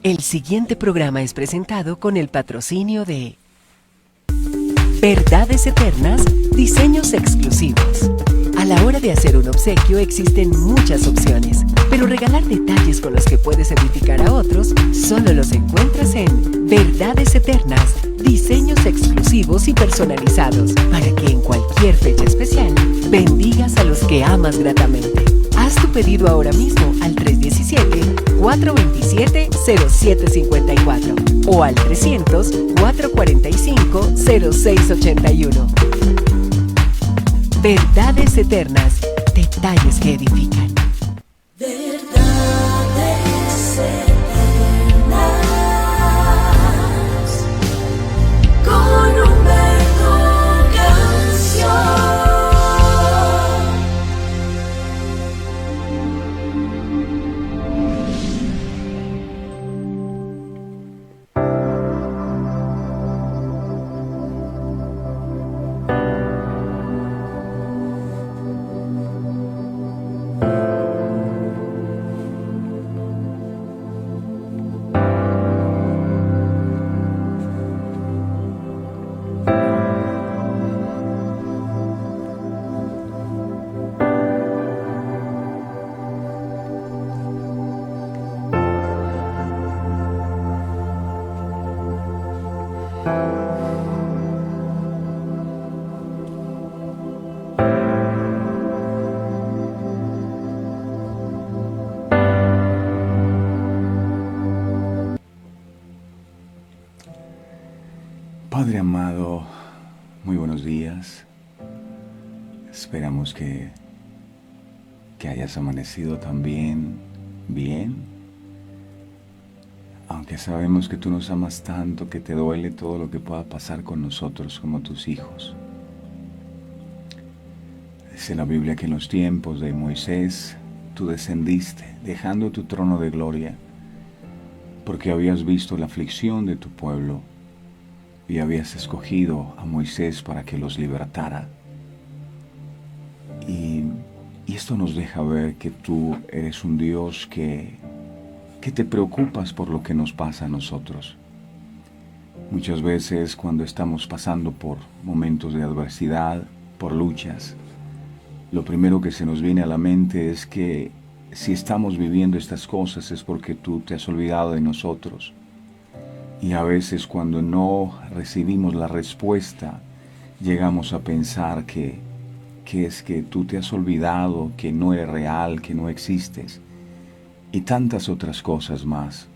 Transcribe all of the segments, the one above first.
El siguiente programa es presentado con el patrocinio de Verdades Eternas, diseños exclusivos. A la hora de hacer un obsequio existen muchas opciones, pero regalar detalles con los que puedes edificar a otros solo los encuentras en Verdades Eternas, diseños exclusivos y personalizados, para que en cualquier fecha especial bendigas a los que amas gratamente. Haz tu pedido ahora mismo al 317-427-0754 o al 300-445-0681. Verdades Eternas, detalles que edifican. Verdades Eternas con Humberto Canción. Padre amado, muy buenos días. Esperamos que hayas amanecido también bien. Aunque sabemos que tú nos amas tanto, que te duele todo lo que pueda pasar con nosotros como tus hijos. Dice la Biblia que en los tiempos de Moisés tú descendiste, dejando tu trono de gloria, porque habías visto la aflicción de tu pueblo y habías escogido a Moisés para que los libertara. Y esto nos deja ver que tú eres un Dios que te preocupas por lo que nos pasa a nosotros. Muchas veces cuando estamos pasando por momentos de adversidad, por luchas, lo primero que se nos viene a la mente es que si estamos viviendo estas cosas es porque tú te has olvidado de nosotros. Y a veces cuando no recibimos la respuesta, llegamos a pensar que es que tú te has olvidado, que no eres real, que no existes, y tantas otras cosas más.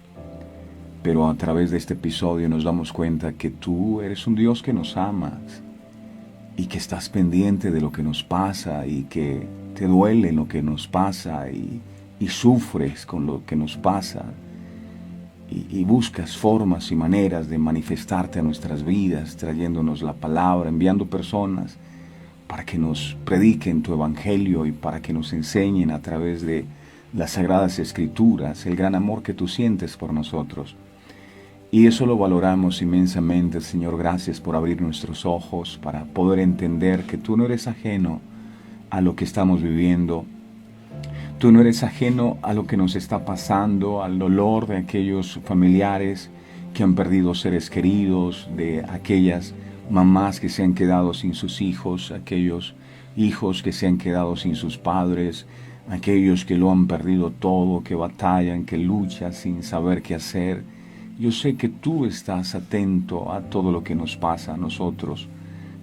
Pero a través de este episodio nos damos cuenta que tú eres un Dios que nos amas, y que estás pendiente de lo que nos pasa, y que te duele lo que nos pasa, y sufres con lo que nos pasa. Y buscas formas y maneras de manifestarte a nuestras vidas, trayéndonos la palabra, enviando personas para que nos prediquen tu evangelio y para que nos enseñen a través de las sagradas escrituras el gran amor que tú sientes por nosotros. Y eso lo valoramos inmensamente, Señor. Gracias por abrir nuestros ojos para poder entender que tú no eres ajeno a lo que estamos viviendo. Tú no eres ajeno a lo que nos está pasando, al dolor de aquellos familiares que han perdido seres queridos, de aquellas mamás que se han quedado sin sus hijos, aquellos hijos que se han quedado sin sus padres, aquellos que lo han perdido todo, que batallan, que luchan sin saber qué hacer. Yo sé que tú estás atento a todo lo que nos pasa a nosotros.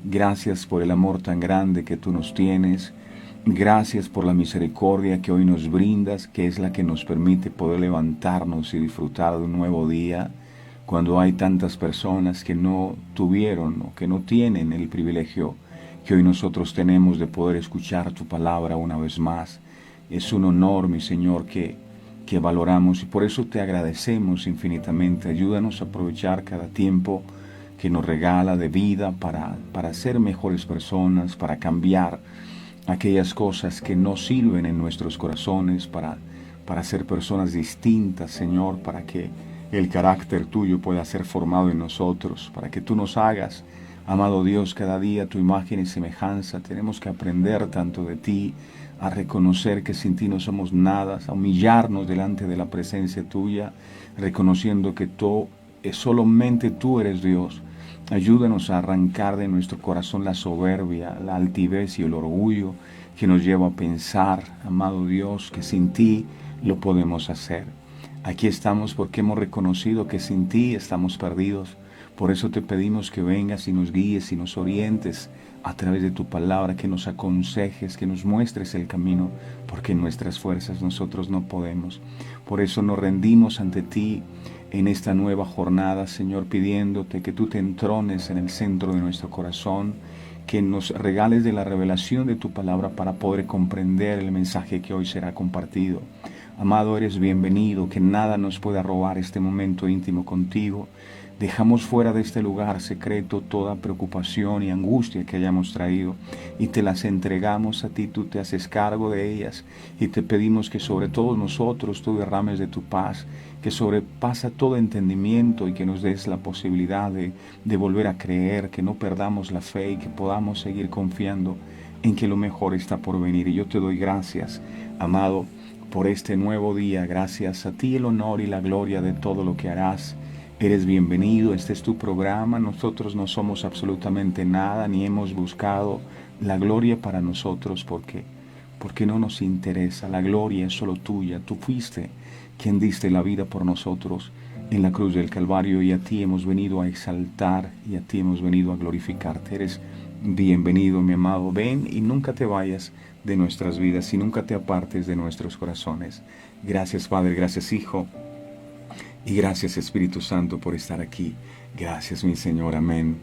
Gracias por el amor tan grande que tú nos tienes. Gracias por la misericordia que hoy nos brindas, que es la que nos permite poder levantarnos y disfrutar de un nuevo día, cuando hay tantas personas que no tuvieron o que no tienen el privilegio que hoy nosotros tenemos de poder escuchar tu palabra una vez más. Es un honor, mi Señor, que valoramos, y por eso te agradecemos infinitamente. Ayúdanos a aprovechar cada tiempo que nos regala de vida para ser mejores personas, para cambiar aquellas cosas que no sirven en nuestros corazones, para ser personas distintas, Señor, para que el carácter tuyo pueda ser formado en nosotros, para que tú nos hagas Amado Dios, cada día tu imagen y semejanza, tenemos que aprender tanto de ti, a reconocer que sin ti no somos nada, a humillarnos delante de la presencia tuya, reconociendo que solamente tú eres Dios. Ayúdanos a arrancar de nuestro corazón la soberbia, la altivez y el orgullo que nos lleva a pensar, amado Dios, que sin ti lo podemos hacer. Aquí estamos porque hemos reconocido que sin ti estamos perdidos. Por eso te pedimos que vengas y nos guíes y nos orientes a través de tu palabra, que nos aconsejes, que nos muestres el camino, porque en nuestras fuerzas nosotros no podemos. Por eso nos rendimos ante ti en esta nueva jornada, Señor, pidiéndote que tú te entrones en el centro de nuestro corazón, que nos regales de la revelación de tu palabra para poder comprender el mensaje que hoy será compartido. Amado, eres bienvenido, que nada nos pueda robar este momento íntimo contigo. Dejamos fuera de este lugar secreto toda preocupación y angustia que hayamos traído y te las entregamos a ti, tú te haces cargo de ellas y te pedimos que sobre todos nosotros tú derrames de tu paz, que sobrepasa todo entendimiento y que nos des la posibilidad de volver a creer, que no perdamos la fe y que podamos seguir confiando en que lo mejor está por venir. Y yo te doy gracias, amado, por este nuevo día. Gracias a ti el honor y la gloria de todo lo que harás. Eres bienvenido, este es tu programa, nosotros no somos absolutamente nada, ni hemos buscado la gloria para nosotros, porque no nos interesa, la gloria es solo tuya, tú fuiste quien diste la vida por nosotros en la cruz del Calvario y a ti hemos venido a exaltar y a ti hemos venido a glorificarte. Eres bienvenido, mi amado, ven y nunca te vayas de nuestras vidas y nunca te apartes de nuestros corazones. Gracias Padre, gracias Hijo. Y gracias Espíritu Santo por estar aquí. Gracias mi Señor, amén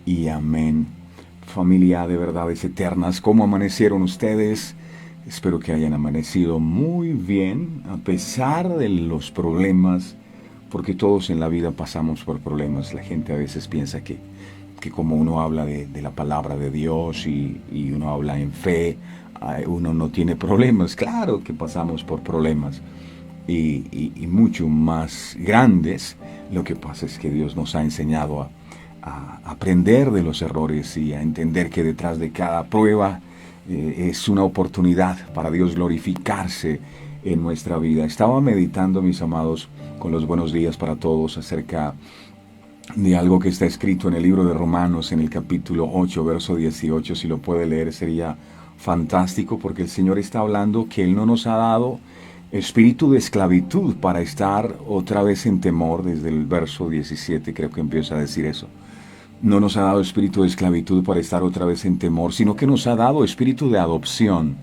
y amén. Familia de verdades eternas, ¿cómo amanecieron ustedes? Espero que hayan amanecido muy bien, a pesar de los problemas, porque todos en la vida pasamos por problemas. La gente a veces piensa que como uno habla de la palabra de Dios y uno habla en fe, uno no tiene problemas. Claro que pasamos por problemas. Y mucho más grandes. Lo que pasa es que Dios nos ha enseñado a aprender de los errores y a entender que detrás de cada prueba es una oportunidad para Dios glorificarse en nuestra vida. Estaba meditando, mis amados, con los buenos días para todos, acerca de algo que está escrito en el libro de Romanos, en el capítulo 8, verso 18. Si lo puede leer sería fantástico, porque el Señor está hablando que Él no nos ha dado espíritu de esclavitud para estar otra vez en temor. Desde el verso 17 creo que empieza a decir eso. No nos ha dado espíritu de esclavitud para estar otra vez en temor, sino que nos ha dado espíritu de adopción.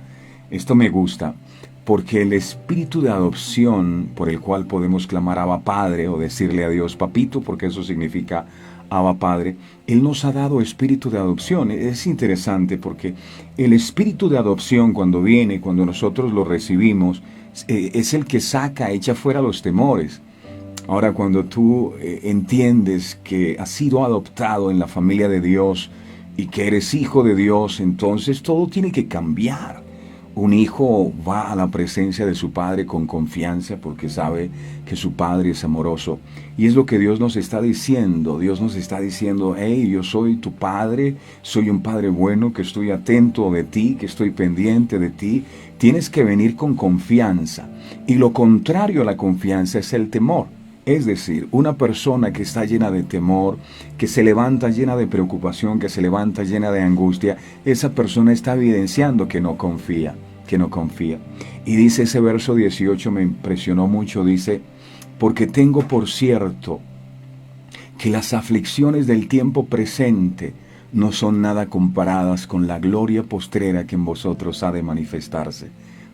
Esto me gusta, porque el espíritu de adopción por el cual podemos clamar Abba Padre o decirle a Dios Papito, porque eso significa Abba Padre, Él nos ha dado espíritu de adopción. Es interesante porque el espíritu de adopción cuando viene, cuando nosotros lo recibimos, es el que echa fuera los temores. Ahora, cuando tú entiendes que has sido adoptado en la familia de Dios y que eres hijo de Dios, entonces todo tiene que cambiar. Un hijo va a la presencia de su padre con confianza porque sabe que su padre es amoroso. Y es lo que Dios nos está diciendo. Dios nos está diciendo, hey, yo soy tu padre, soy un padre bueno, que estoy atento de ti, que estoy pendiente de ti. Tienes que venir con confianza. Y lo contrario a la confianza es el temor. Es decir, una persona que está llena de temor, que se levanta llena de preocupación, que se levanta llena de angustia, esa persona está evidenciando que no confía. Y dice ese verso 18, me impresionó mucho, dice, porque tengo por cierto que las aflicciones del tiempo presente no son nada comparadas con la gloria postrera que en vosotros ha de manifestarse.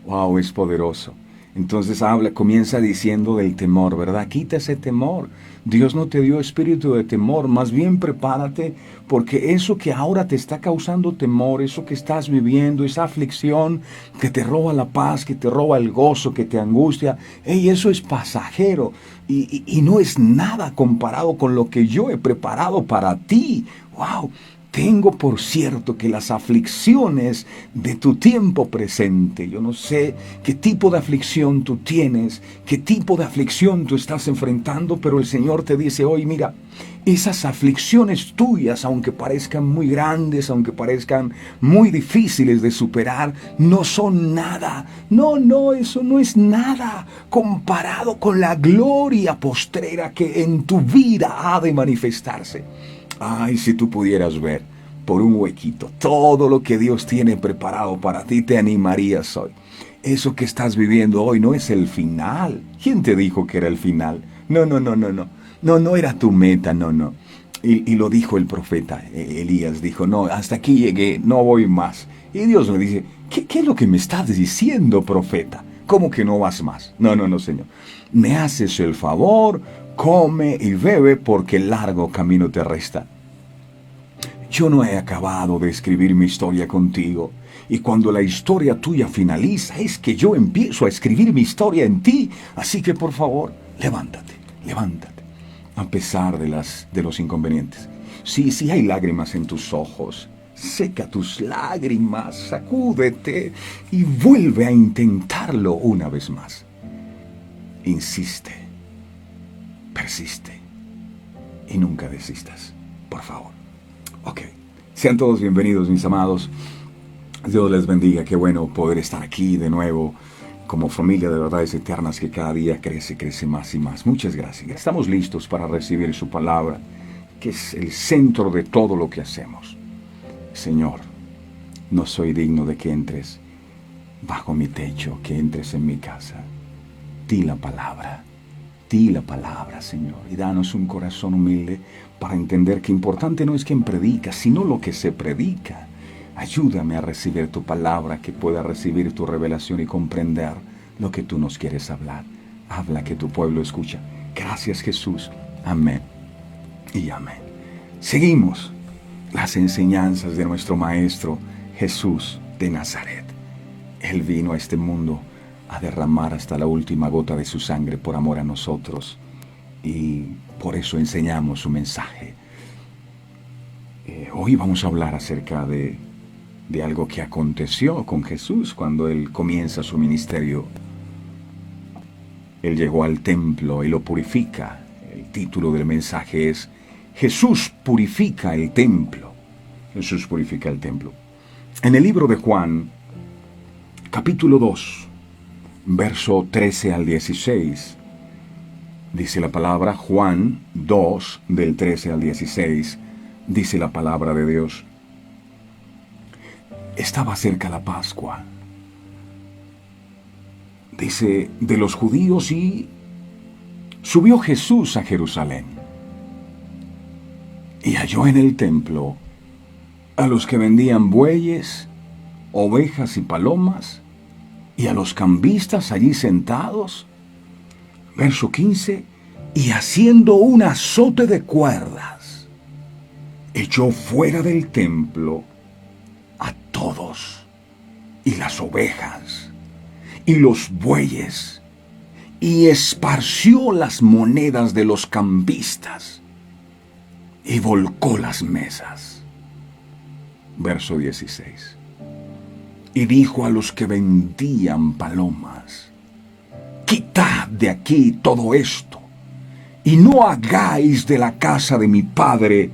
¡Wow! Es poderoso. Entonces comienza diciendo del temor, ¿verdad? Quita ese temor. Dios no te dio espíritu de temor, más bien prepárate, porque eso que ahora te está causando temor, eso que estás viviendo, esa aflicción que te roba la paz, que te roba el gozo, que te angustia, eso es pasajero y no es nada comparado con lo que yo he preparado para ti. ¡Wow! tengo por cierto que las aflicciones de tu tiempo presente, yo no sé qué tipo de aflicción tú tienes, qué tipo de aflicción tú estás enfrentando, pero el Señor te dice hoy, mira, esas aflicciones tuyas, aunque parezcan muy grandes, aunque parezcan muy difíciles de superar, no son nada. No, eso no es nada comparado con la gloria postrera que en tu vida ha de manifestarse. Ay, si tú pudieras ver por un huequito todo lo que Dios tiene preparado para ti, te animarías hoy. Eso que estás viviendo hoy no es el final. ¿Quién te dijo que era el final? No. No era tu meta, no. Y lo dijo el profeta Elías, dijo, no, hasta aquí llegué, no voy más. Y Dios le dice, ¿qué es lo que me estás diciendo, profeta? ¿Cómo que no vas más? No, Señor. Me haces el favor, come y bebe porque largo camino te resta. Yo no he acabado de escribir mi historia contigo. Y cuando la historia tuya finaliza, es que yo empiezo a escribir mi historia en ti. Así que por favor, levántate. A pesar de los inconvenientes. Sí, hay lágrimas en tus ojos. Seca tus lágrimas, sacúdete y vuelve a intentarlo una vez más. Insiste, persiste y nunca desistas, por favor. Ok, sean todos bienvenidos, mis amados. Dios les bendiga, qué bueno poder estar aquí de nuevo como familia de verdades eternas que cada día crece más y más. Muchas gracias. Estamos listos para recibir su palabra, que es el centro de todo lo que hacemos. Señor, no soy digno de que entres bajo mi techo, que entres en mi casa. Di la palabra, Señor, y danos un corazón humilde para entender que importante no es quien predica, sino lo que se predica. Ayúdame a recibir tu palabra, que pueda recibir tu revelación y comprender lo que tú nos quieres hablar. Habla, que tu pueblo escucha. Gracias, Jesús. Amén y amén. Seguimos las enseñanzas de nuestro Maestro Jesús de Nazaret. Él vino a este mundo a derramar hasta la última gota de su sangre por amor a nosotros. Y por eso enseñamos su mensaje. Hoy vamos a hablar acerca de algo que aconteció con Jesús cuando Él comienza su ministerio. Él llegó al templo y lo purifica. El título del mensaje es Jesús purifica el templo. Jesús purifica el templo. En el libro de Juan, capítulo 2, verso 13 al 16, dice la palabra. Juan 2, del 13 al 16, dice la palabra de Dios. Estaba cerca la Pascua, dice, de los judíos, y subió Jesús a Jerusalén. Y halló en el templo a los que vendían bueyes, ovejas y palomas, y a los cambistas allí sentados. Verso 15, y haciendo un azote de cuerdas, echó fuera del templo a todos, y las ovejas, y los bueyes, y esparció las monedas de los cambistas, y volcó las mesas. Verso 16. Y dijo a los que vendían palomas: quitad de aquí todo esto, y no hagáis de la casa de mi padre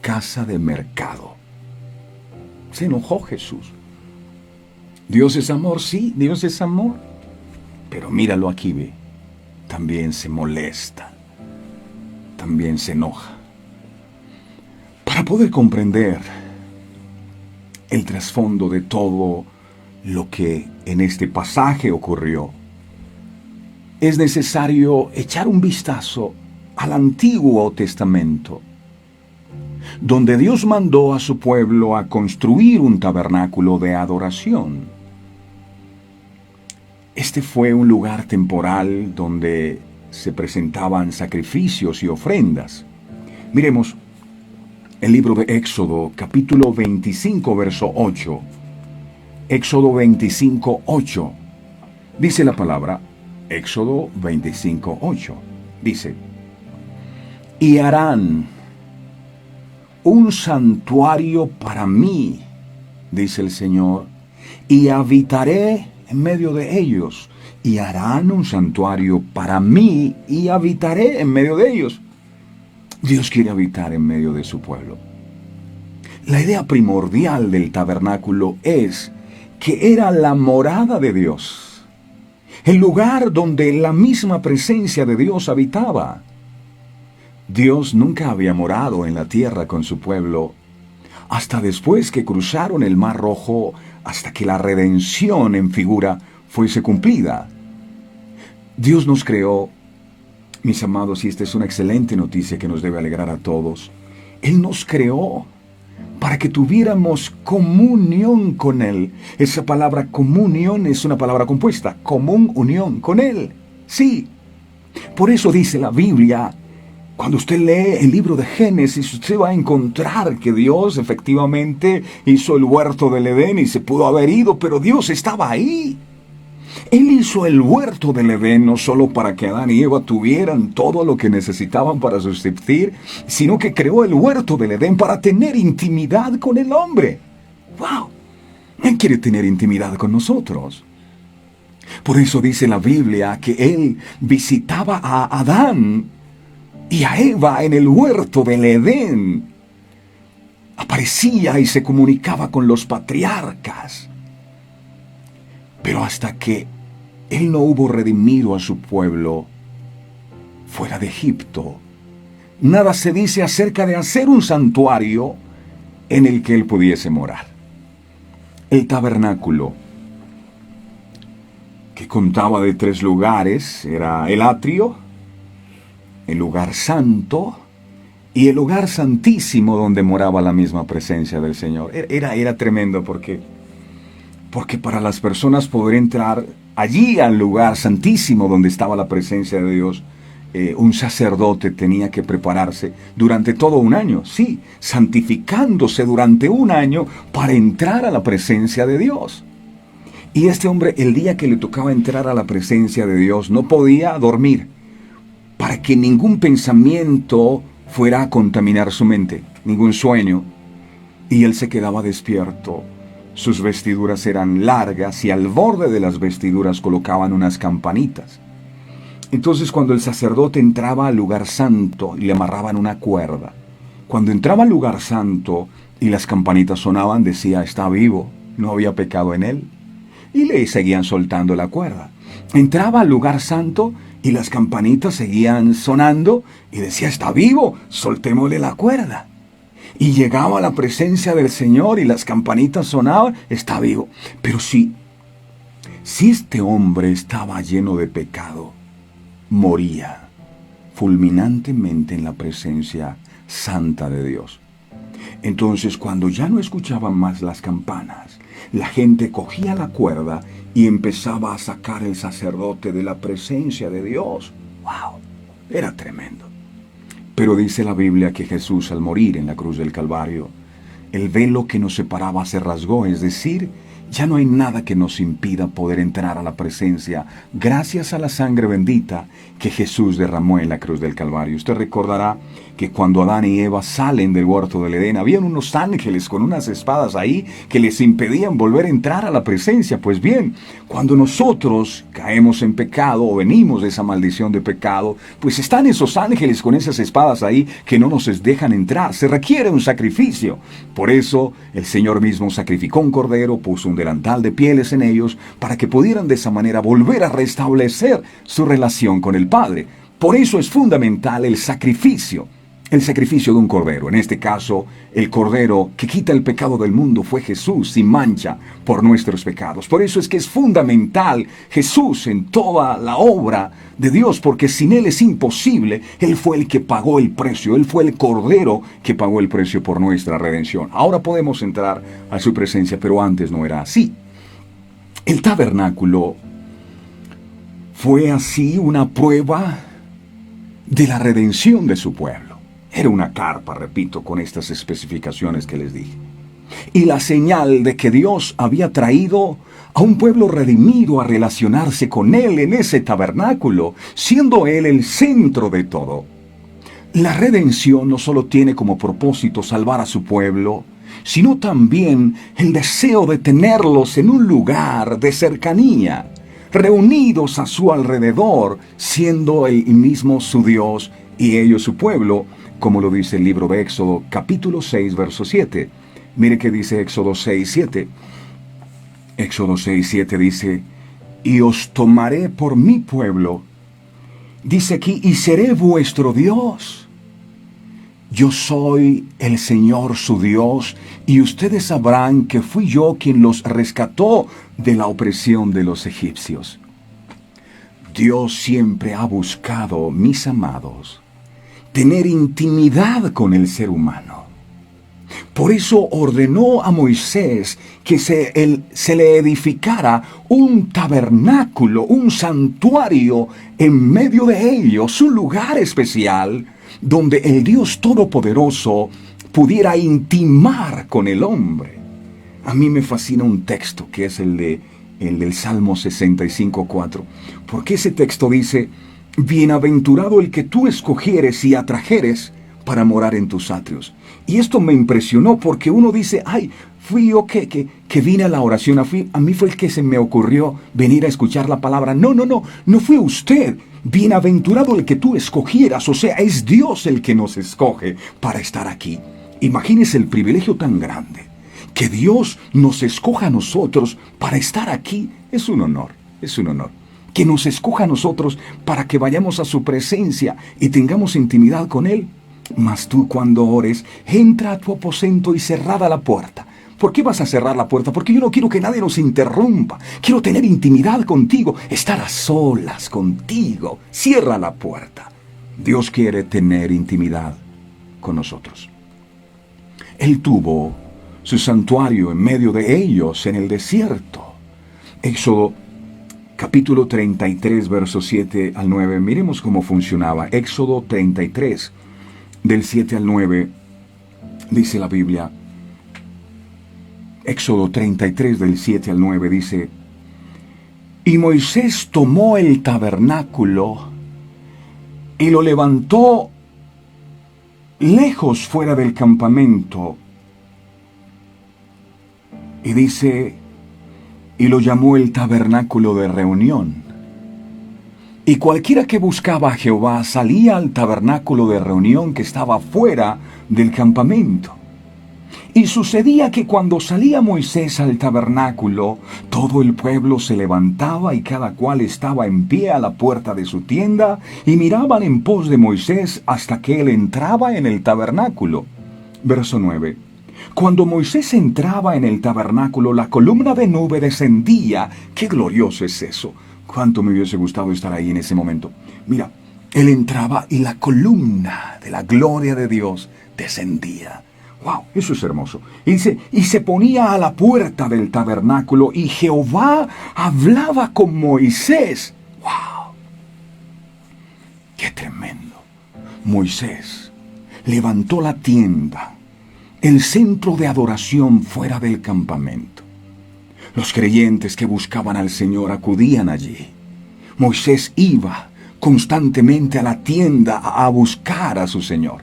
casa de mercado. Se enojó Jesús. Dios es amor, sí, Dios es amor. Pero míralo aquí, ve. También se molesta. También se enoja. Para poder comprender el trasfondo de todo lo que en este pasaje ocurrió, es necesario echar un vistazo al Antiguo Testamento, donde Dios mandó a su pueblo a construir un tabernáculo de adoración. Este fue un lugar temporal donde se presentaban sacrificios y ofrendas. Miremos el libro de Éxodo, capítulo 25, verso 8. Éxodo 25, 8. Dice la palabra, Éxodo 25, 8. Dice: y harán un santuario para mí, dice el Señor, y habitaré en medio de ellos, y harán un santuario para mí, y habitaré en medio de ellos. Dios quiere habitar en medio de su pueblo. La idea primordial del tabernáculo es que era la morada de Dios, el lugar donde la misma presencia de Dios habitaba. Dios nunca había morado en la tierra con su pueblo hasta después que cruzaron el Mar Rojo, hasta que la redención en figura fuese cumplida. Dios nos creó, mis amados, y esta es una excelente noticia que nos debe alegrar a todos. Él nos creó para que tuviéramos comunión con Él. Esa palabra comunión es una palabra compuesta, común, unión con Él. Sí, por eso dice la Biblia, cuando usted lee el libro de Génesis, usted va a encontrar que Dios efectivamente hizo el huerto del Edén y se pudo haber ido, pero Dios estaba ahí. Él hizo el huerto del Edén no solo para que Adán y Eva tuvieran todo lo que necesitaban para subsistir, sino que creó el huerto del Edén para tener intimidad con el hombre. ¡Wow! Él quiere tener intimidad con nosotros. Por eso dice la Biblia que Él visitaba a Adán y a Eva en el huerto del Edén. Aparecía y se comunicaba con los patriarcas. Pero hasta que Él no hubo redimido a su pueblo fuera de Egipto, nada se dice acerca de hacer un santuario en el que Él pudiese morar. El tabernáculo, que contaba de 3 lugares, era el atrio, el lugar santo y el lugar santísimo donde moraba la misma presencia del Señor. Era tremendo porque para las personas poder entrar allí al lugar santísimo donde estaba la presencia de Dios, un sacerdote tenía que prepararse durante todo un año, sí, santificándose durante un año para entrar a la presencia de Dios. Y este hombre, el día que le tocaba entrar a la presencia de Dios, no podía dormir para que ningún pensamiento fuera a contaminar su mente, ningún sueño. Y él se quedaba despierto. Sus vestiduras eran largas y al borde de las vestiduras colocaban unas campanitas. Entonces cuando el sacerdote entraba al lugar santo y le amarraban una cuerda, cuando entraba al lugar santo y las campanitas sonaban, decía, está vivo, no había pecado en él. Y le seguían soltando la cuerda. Entraba al lugar santo y las campanitas seguían sonando y decía, está vivo, soltémosle la cuerda. Y llegaba a la presencia del Señor y las campanitas sonaban, está vivo. Pero si este hombre estaba lleno de pecado, moría fulminantemente en la presencia santa de Dios. Entonces, cuando ya no escuchaban más las campanas, la gente cogía la cuerda y empezaba a sacar el sacerdote de la presencia de Dios. ¡Wow! Era tremendo. Pero dice la Biblia que Jesús, al morir en la cruz del Calvario, el velo que nos separaba se rasgó, es decir, ya no hay nada que nos impida poder entrar a la presencia gracias a la sangre bendita que Jesús derramó en la cruz del Calvario. Usted recordará que cuando Adán y Eva salen del huerto del Edén, habían unos ángeles con unas espadas ahí que les impedían volver a entrar a la presencia. Pues bien, cuando nosotros caemos en pecado o venimos de esa maldición de pecado, pues están esos ángeles con esas espadas ahí que no nos dejan entrar. Se requiere un sacrificio. Por eso el Señor mismo sacrificó un cordero, puso un delantal de pieles en ellos para que pudieran de esa manera volver a restablecer su relación con el Padre. Por eso es fundamental el sacrificio de un cordero. En este caso, el cordero que quita el pecado del mundo fue Jesús, sin mancha, por nuestros pecados. Por eso es que es fundamental Jesús en toda la obra de Dios, porque sin Él es imposible. Él fue el que pagó el precio, Él fue el cordero que pagó el precio por nuestra redención. Ahora podemos entrar a su presencia, pero antes no era así. El tabernáculo fue así una prueba de la redención de su pueblo. Era una carpa, repito, con estas especificaciones que les dije. Y la señal de que Dios había traído a un pueblo redimido a relacionarse con Él en ese tabernáculo, siendo Él el centro de todo. La redención no solo tiene como propósito salvar a su pueblo, sino también el deseo de tenerlos en un lugar de cercanía, reunidos a su alrededor, siendo Él mismo su Dios y ellos su pueblo, como lo dice el libro de Éxodo, capítulo 6, verso 7. Mire qué dice Éxodo 6, 7. Éxodo 6, 7 dice, y os tomaré por mi pueblo. Dice aquí, y seré vuestro Dios. Yo soy el Señor su Dios, y ustedes sabrán que fui yo quien los rescató de la opresión de los egipcios. Dios siempre ha buscado, mis amados, tener intimidad con el ser humano. Por eso ordenó a Moisés que se le edificara un tabernáculo, un santuario en medio de ellos, un lugar especial donde el Dios Todopoderoso pudiera intimar con el hombre. A mí me fascina un texto que es el del Salmo 65:4, porque ese texto dice, bienaventurado el que tú escogieres y atrajeres para morar en tus atrios. Y esto me impresionó porque uno dice, ay, fui yo que vine a la oración, a mí fue el que se me ocurrió venir a escuchar la palabra. No fue usted. Bienaventurado el que tú escogieras, o sea, es Dios el que nos escoge para estar aquí. Imagínese el privilegio tan grande, que Dios nos escoja a nosotros para estar aquí. Es un honor. Que nos escoja a nosotros para que vayamos a su presencia y tengamos intimidad con Él. Mas tú cuando ores, entra a tu aposento y cerrada la puerta. ¿Por qué vas a cerrar la puerta? Porque yo no quiero que nadie nos interrumpa. Quiero tener intimidad contigo, estar a solas contigo. Cierra la puerta. Dios quiere tener intimidad con nosotros. Él tuvo su santuario en medio de ellos en el desierto. Éxodo capítulo 33, versos 7 al 9. Miremos cómo funcionaba. Éxodo 33, del 7 al 9, dice la Biblia. Éxodo 33, del 7 al 9, dice, y Moisés tomó el tabernáculo y lo levantó lejos fuera del campamento. Y dice, y lo llamó el tabernáculo de reunión. Y cualquiera que buscaba a Jehová salía al tabernáculo de reunión que estaba fuera del campamento. Y sucedía que cuando salía Moisés al tabernáculo, todo el pueblo se levantaba y cada cual estaba en pie a la puerta de su tienda y miraban en pos de Moisés hasta que él entraba en el tabernáculo. Verso 9. Cuando Moisés entraba en el tabernáculo, la columna de nube descendía. ¡Qué glorioso es eso! Cuánto me hubiese gustado estar ahí en ese momento. Mira, él entraba y la columna de la gloria de Dios descendía. ¡Wow! Eso es hermoso. Y dice, y se ponía a la puerta del tabernáculo y Jehová hablaba con Moisés. ¡Wow! ¡Qué tremendo! Moisés levantó la tienda, el centro de adoración fuera del campamento. Los creyentes que buscaban al Señor acudían allí. Moisés iba constantemente a la tienda a buscar a su Señor.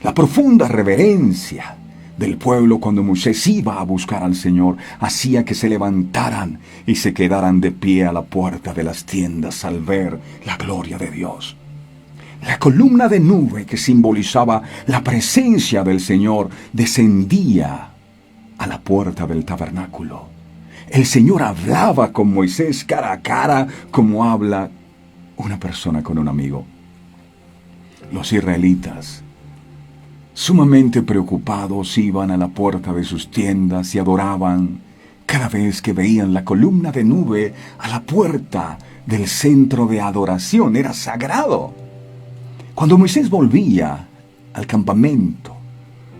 La profunda reverencia del pueblo cuando Moisés iba a buscar al Señor hacía que se levantaran y se quedaran de pie a la puerta de las tiendas al ver la gloria de Dios. La columna de nube que simbolizaba la presencia del Señor descendía a la puerta del tabernáculo. El Señor hablaba con Moisés cara a cara como habla una persona con un amigo. Los israelitas, sumamente preocupados, iban a la puerta de sus tiendas y adoraban cada vez que veían la columna de nube a la puerta del centro de adoración. Era sagrado. Cuando Moisés volvía al campamento,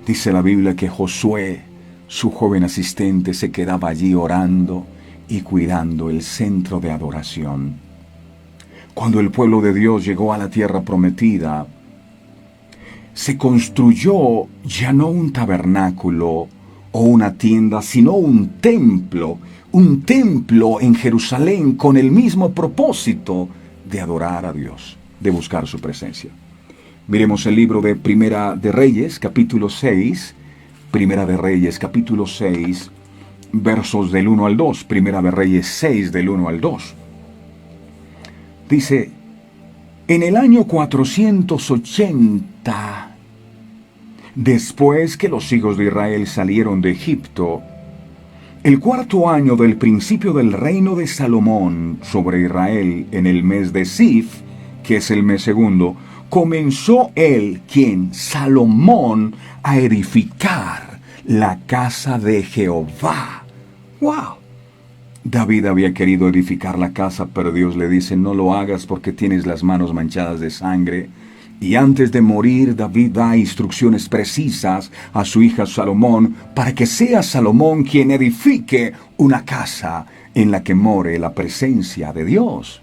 dice la Biblia que Josué, su joven asistente, se quedaba allí orando y cuidando el centro de adoración. Cuando el pueblo de Dios llegó a la tierra prometida, se construyó ya no un tabernáculo o una tienda, sino un templo en Jerusalén con el mismo propósito de adorar a Dios, de buscar su presencia. Miremos el libro de Primera de Reyes, capítulo 6. Primera de Reyes, capítulo 6, versos del 1 al 2. Primera de Reyes 6, del 1 al 2. Dice: en el año 480, después que los hijos de Israel salieron de Egipto, el cuarto año del principio del reino de Salomón sobre Israel, en el mes de Sif, que es el mes segundo, comenzó él, Salomón, a edificar la casa de Jehová. ¡Wow! David había querido edificar la casa, pero Dios le dice: no lo hagas porque tienes las manos manchadas de sangre. Y antes de morir, David da instrucciones precisas a su hija Salomón para que sea Salomón quien edifique una casa en la que more la presencia de Dios.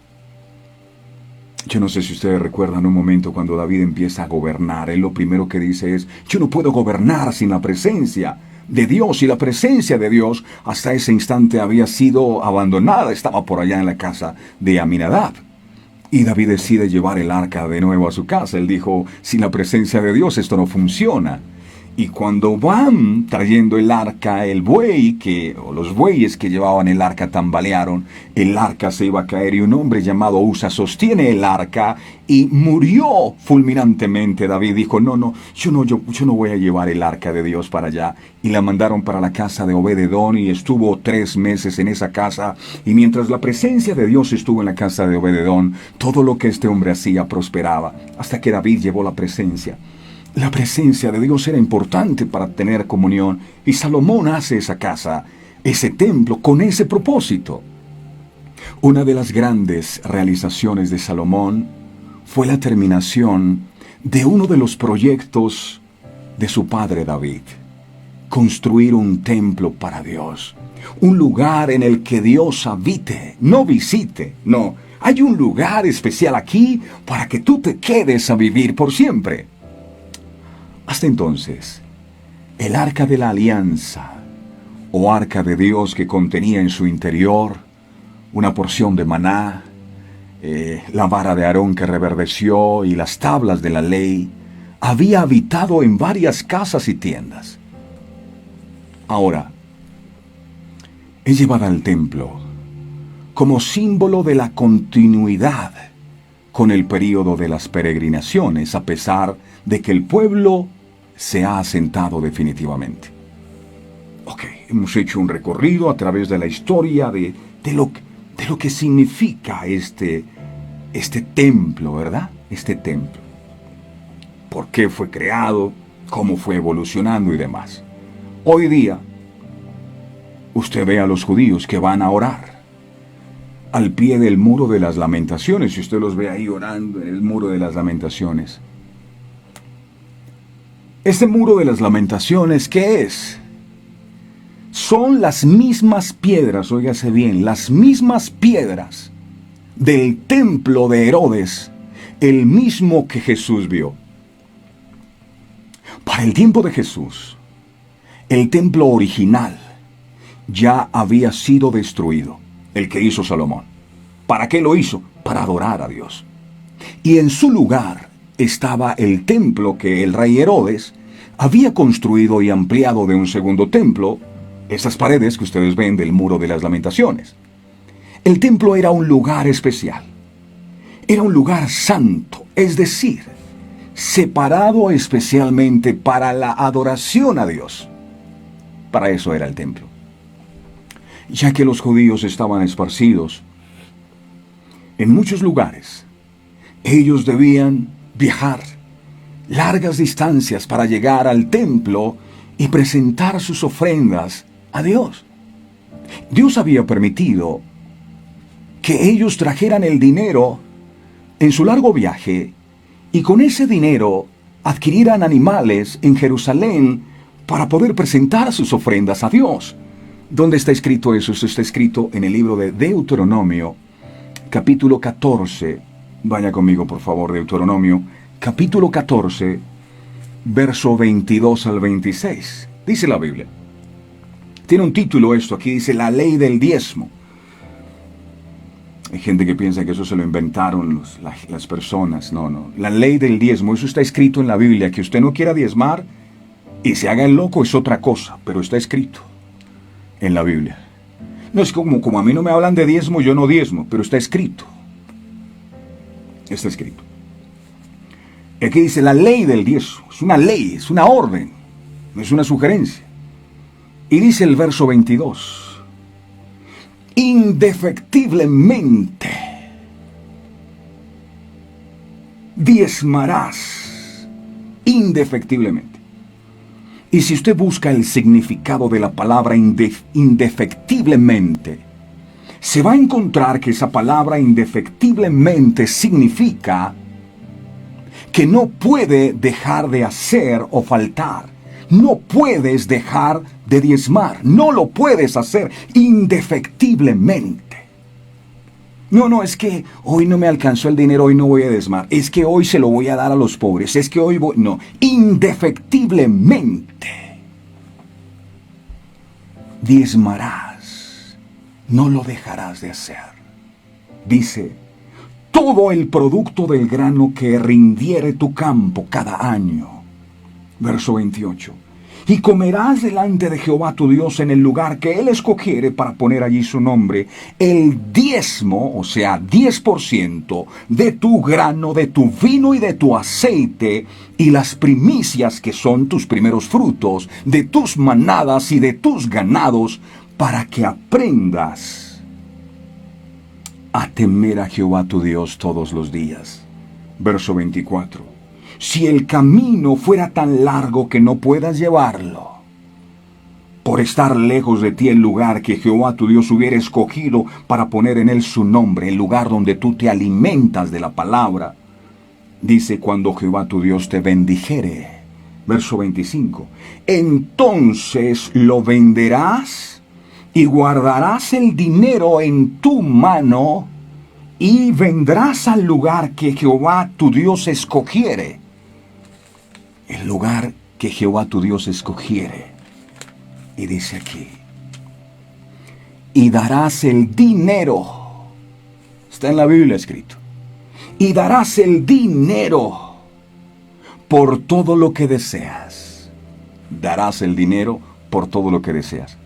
Yo no sé si ustedes recuerdan un momento cuando David empieza a gobernar. Él lo primero que dice es: yo no puedo gobernar sin la presencia de Dios. Y la presencia de Dios hasta ese instante había sido abandonada. Estaba por allá en la casa de Aminadab. Y David decide llevar el arca de nuevo a su casa. Él dijo: sin la presencia de Dios esto no funciona. Y cuando van trayendo el arca, los bueyes que llevaban el arca tambalearon, el arca se iba a caer y un hombre llamado Usa sostiene el arca y murió fulminantemente. David dijo: yo no voy a llevar el arca de Dios para allá. Y la mandaron para la casa de Obed-edom y estuvo 3 meses en esa casa. Y mientras la presencia de Dios estuvo en la casa de Obed-edom, todo lo que este hombre hacía prosperaba, hasta que David llevó la presencia. La presencia de Dios era importante para tener comunión, y Salomón hace esa casa, ese templo, con ese propósito. Una de las grandes realizaciones de Salomón fue la terminación de uno de los proyectos de su padre David: construir un templo para Dios, un lugar en el que Dios habite, no visite, no. Hay un lugar especial aquí para que tú te quedes a vivir por siempre. Hasta entonces, el arca de la alianza, o arca de Dios, que contenía en su interior una porción de maná, la vara de Aarón que reverdeció y las tablas de la ley, había habitado en varias casas y tiendas. Ahora, es llevada al templo como símbolo de la continuidad con el período de las peregrinaciones, a pesar de que el pueblo se ha asentado definitivamente. Ok, hemos hecho un recorrido a través de la historia de lo que significa este templo, ¿verdad? Este templo. ¿Por qué fue creado? ¿Cómo fue evolucionando y demás? Hoy día, usted ve a los judíos que van a orar al pie del muro de las lamentaciones. Si usted los ve ahí orando en el muro de las lamentaciones. Este muro de las lamentaciones, ¿qué es? Son las mismas piedras, óigase bien, las mismas piedras del templo de Herodes, el mismo que Jesús vio. Para el tiempo de Jesús, el templo original ya había sido destruido, el que hizo Salomón. ¿Para qué lo hizo? Para adorar a Dios. Y en su lugar estaba el templo que el rey Herodes había construido y ampliado de un segundo templo, esas paredes que ustedes ven del muro de las lamentaciones. El templo era un lugar especial, era un lugar santo, es decir, separado especialmente para la adoración a Dios. Para eso era el templo. Ya que los judíos estaban esparcidos en muchos lugares, ellos debían viajar largas distancias para llegar al templo y presentar sus ofrendas a Dios. Dios había permitido que ellos trajeran el dinero en su largo viaje y con ese dinero adquirieran animales en Jerusalén para poder presentar sus ofrendas a Dios. ¿Dónde está escrito eso? Eso está escrito en el libro de Deuteronomio, capítulo 14, vaya conmigo por favor, Deuteronomio, capítulo 14, verso 22 al 26. Dice la Biblia. Tiene un título esto, aquí dice la ley del diezmo. Hay gente que piensa que eso se lo inventaron las personas. No, no. La ley del diezmo, eso está escrito en la Biblia. Que usted no quiera diezmar y se haga el loco es otra cosa, pero está escrito en la Biblia. No es como a mí no me hablan de diezmo, yo no diezmo, pero está escrito. Está escrito. Y aquí dice la ley del diezmo. Es una ley, es una orden, no es una sugerencia. Y dice el verso 22. Indefectiblemente diezmarás. Indefectiblemente. Y si usted busca el significado de la palabra indefectiblemente, se va a encontrar que esa palabra indefectiblemente significa que no puede dejar de hacer o faltar. No puedes dejar de diezmar. No lo puedes hacer indefectiblemente. No, es que hoy no me alcanzó el dinero, hoy no voy a diezmar. Es que hoy se lo voy a dar a los pobres. Es que hoy voy... No, indefectiblemente diezmarás. No lo dejarás de hacer. Dice, todo el producto del grano que rindiere tu campo cada año. Verso 28. Y comerás delante de Jehová tu Dios en el lugar que Él escogiere para poner allí su nombre, el diezmo, o sea, 10% de tu grano, de tu vino y de tu aceite, y las primicias que son tus primeros frutos, de tus manadas y de tus ganados, para que aprendas a temer a Jehová tu Dios todos los días. Verso 24. Si el camino fuera tan largo que no puedas llevarlo, por estar lejos de ti el lugar que Jehová tu Dios hubiera escogido para poner en él su nombre, el lugar donde tú te alimentas de la palabra, dice, cuando Jehová tu Dios te bendijere, verso 25, entonces lo venderás y guardarás el dinero en tu mano y vendrás al lugar que Jehová tu Dios escogiere. El lugar que Jehová tu Dios escogiere. Y dice aquí, y darás el dinero. Está en la Biblia escrito. Y darás el dinero por todo lo que deseas. Darás el dinero por todo lo que deseas.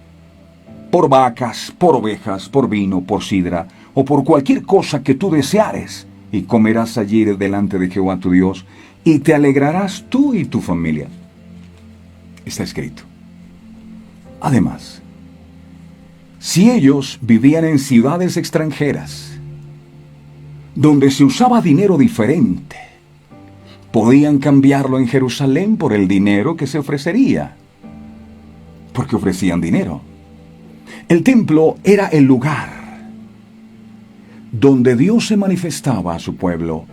Por vacas, por ovejas, por vino, por sidra, o por cualquier cosa que tú deseares. Y comerás allí delante de Jehová tu Dios, y te alegrarás tú y tu familia. Está escrito. Además, si ellos vivían en ciudades extranjeras, donde se usaba dinero diferente, podían cambiarlo en Jerusalén por el dinero que se ofrecería, porque ofrecían dinero. El templo era el lugar donde Dios se manifestaba a su pueblo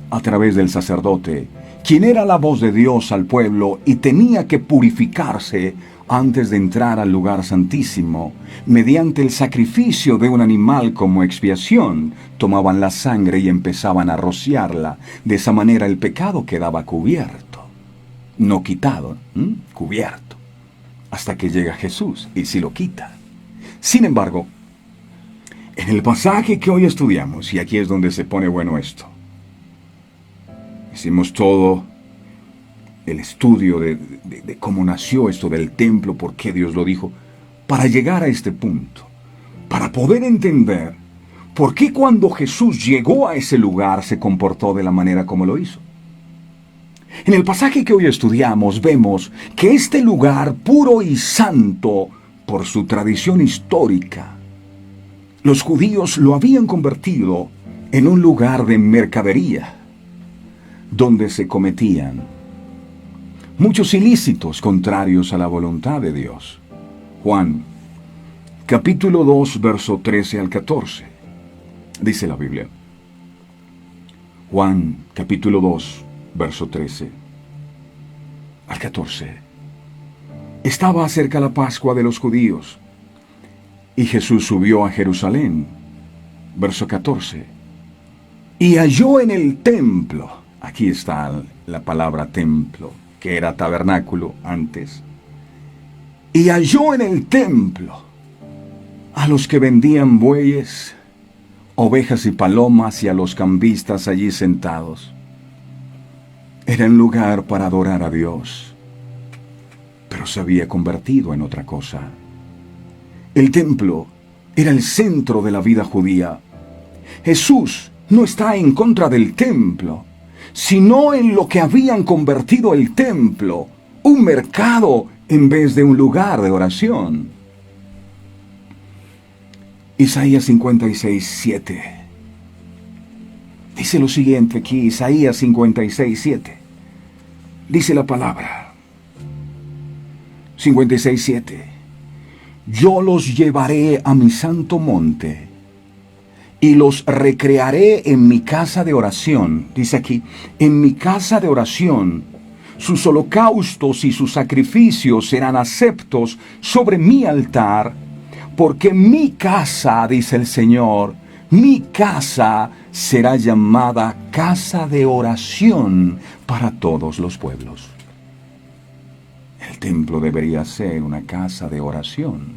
a través del sacerdote, quien era la voz de Dios al pueblo y tenía que purificarse antes de entrar al lugar santísimo. Mediante el sacrificio de un animal como expiación, tomaban la sangre y empezaban a rociarla. De esa manera el pecado quedaba cubierto, no quitado, cubierto, hasta que llega Jesús y sí lo quita. Sin embargo, en el pasaje que hoy estudiamos, y aquí es donde se pone bueno esto, hicimos todo el estudio de cómo nació esto del templo, por qué Dios lo dijo, para llegar a este punto, para poder entender por qué cuando Jesús llegó a ese lugar se comportó de la manera como lo hizo. En el pasaje que hoy estudiamos vemos que este lugar puro y santo, por su tradición histórica, los judíos lo habían convertido en un lugar de mercadería, donde se cometían muchos ilícitos contrarios a la voluntad de Dios. Juan, capítulo 2, verso 13 al 14, dice la Biblia. Juan, capítulo 2, verso 13 al 14. Estaba cerca la Pascua de los judíos, y Jesús subió a Jerusalén, verso 14, y halló en el templo, aquí está la palabra templo, que era tabernáculo antes, y halló en el templo a los que vendían bueyes, ovejas y palomas y a los cambistas allí sentados. Era un lugar para adorar a Dios, pero se había convertido en otra cosa. El templo era el centro de la vida judía. Jesús no está en contra del templo, sino en lo que habían convertido el templo, un mercado en vez de un lugar de oración. Isaías 56:7 dice lo siguiente aquí, Isaías 56:7. Dice la palabra 56:7. Yo los llevaré a mi santo monte y los recrearé en mi casa de oración. Dice aquí, en mi casa de oración, sus holocaustos y sus sacrificios serán aceptos sobre mi altar, porque mi casa, dice el Señor, mi casa será llamada casa de oración para todos los pueblos. El templo debería ser una casa de oración,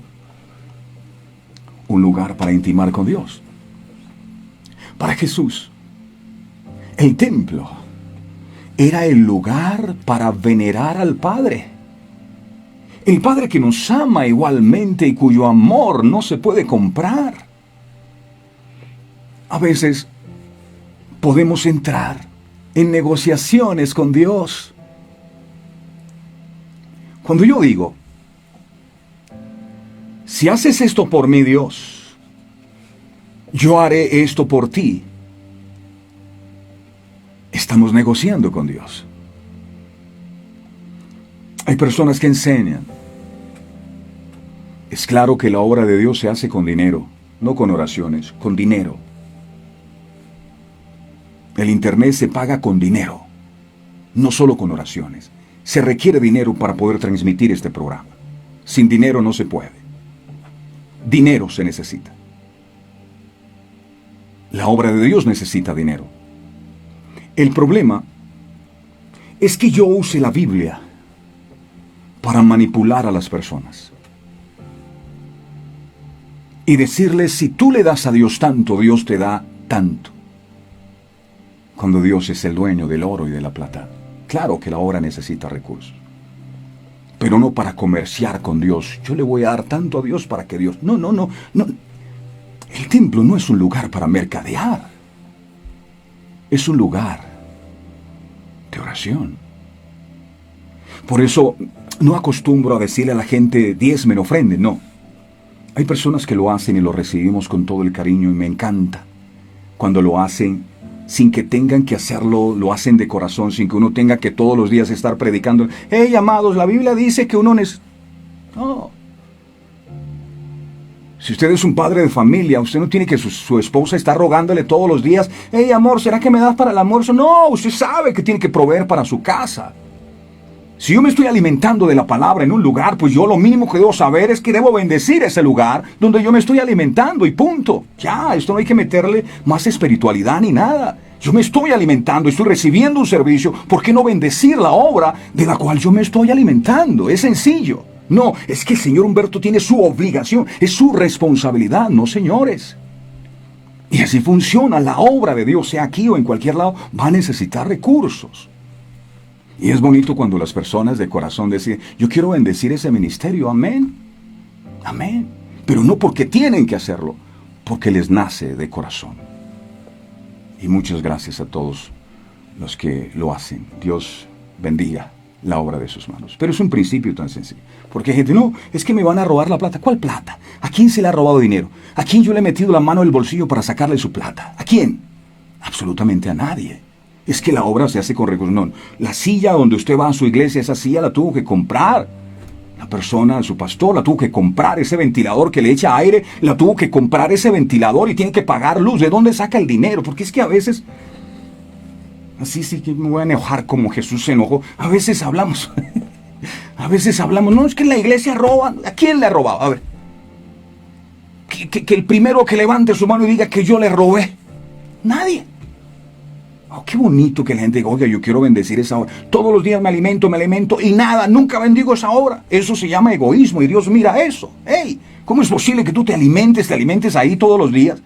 un lugar para intimar con Dios. Para Jesús, el templo era el lugar para venerar al Padre. El Padre que nos ama igualmente y cuyo amor no se puede comprar. A veces podemos entrar en negociaciones con Dios. Cuando yo digo, si haces esto por mí, Dios, yo haré esto por ti, estamos negociando con Dios. Hay personas que enseñan, es claro que la obra de Dios se hace con dinero, no con oraciones, con dinero. El internet se paga con dinero, no solo con oraciones. Se requiere dinero para poder transmitir este programa. Sin dinero no se puede. Dinero se necesita. La obra de Dios necesita dinero. El problema es que yo use la Biblia para manipular a las personas. Y decirles, si tú le das a Dios tanto, Dios te da tanto. Cuando Dios es el dueño del oro y de la plata. Claro que la obra necesita recursos, pero no para comerciar con Dios. Yo le voy a dar tanto a Dios para que Dios... No. El templo no es un lugar para mercadear. Es un lugar de oración. Por eso no acostumbro a decirle a la gente, diezmen, ofrenden, no. Hay personas que lo hacen y lo recibimos con todo el cariño y me encanta. Cuando lo hacen sin que tengan que hacerlo, lo hacen de corazón, sin que uno tenga que todos los días estar predicando. Hey, amados, la Biblia dice que uno No. Si usted es un padre de familia, usted no tiene que su esposa estar rogándole todos los días, hey, amor, ¿será que me das para el almuerzo? No, usted sabe que tiene que proveer para su casa. Si yo me estoy alimentando de la palabra en un lugar, pues yo lo mínimo que debo saber es que debo bendecir ese lugar donde yo me estoy alimentando y punto. Ya, esto no hay que meterle más espiritualidad ni nada. Yo me estoy alimentando, estoy recibiendo un servicio, ¿por qué no bendecir la obra de la cual yo me estoy alimentando? Es sencillo. No, es que el señor Humberto tiene su obligación, es su responsabilidad, no señores. Y así funciona la obra de Dios, sea aquí o en cualquier lado, va a necesitar recursos. Y es bonito cuando las personas de corazón deciden, yo quiero bendecir ese ministerio, amén, amén. Pero no porque tienen que hacerlo, porque les nace de corazón. Y muchas gracias a todos los que lo hacen. Dios bendiga la obra de sus manos. Pero es un principio tan sencillo. Porque hay gente, no, es que me van a robar la plata. ¿Cuál plata? ¿A quién se le ha robado dinero? ¿A quién yo le he metido la mano en el bolsillo para sacarle su plata? ¿A quién? Absolutamente a nadie. Es que la obra se hace con recursos. No, la silla donde usted va a su iglesia, esa silla la tuvo que comprar. La persona, su pastor, la tuvo que comprar. Ese ventilador que le echa aire, la tuvo que comprar ese ventilador y tiene que pagar luz. ¿De dónde saca el dinero? Porque es que a veces, así sí que me voy a enojar como Jesús se enojó. A veces hablamos, no, es que en la iglesia roban. ¿A quién le ha robado? A ver, que el primero que levante su mano y diga que yo le robé. Nadie. Oh, qué bonito que la gente diga, oiga, yo quiero bendecir esa obra. Todos los días me alimento y nada, nunca bendigo esa obra. Eso se llama egoísmo y Dios mira eso. Hey, ¿cómo es posible que tú te alimentes ahí todos los días?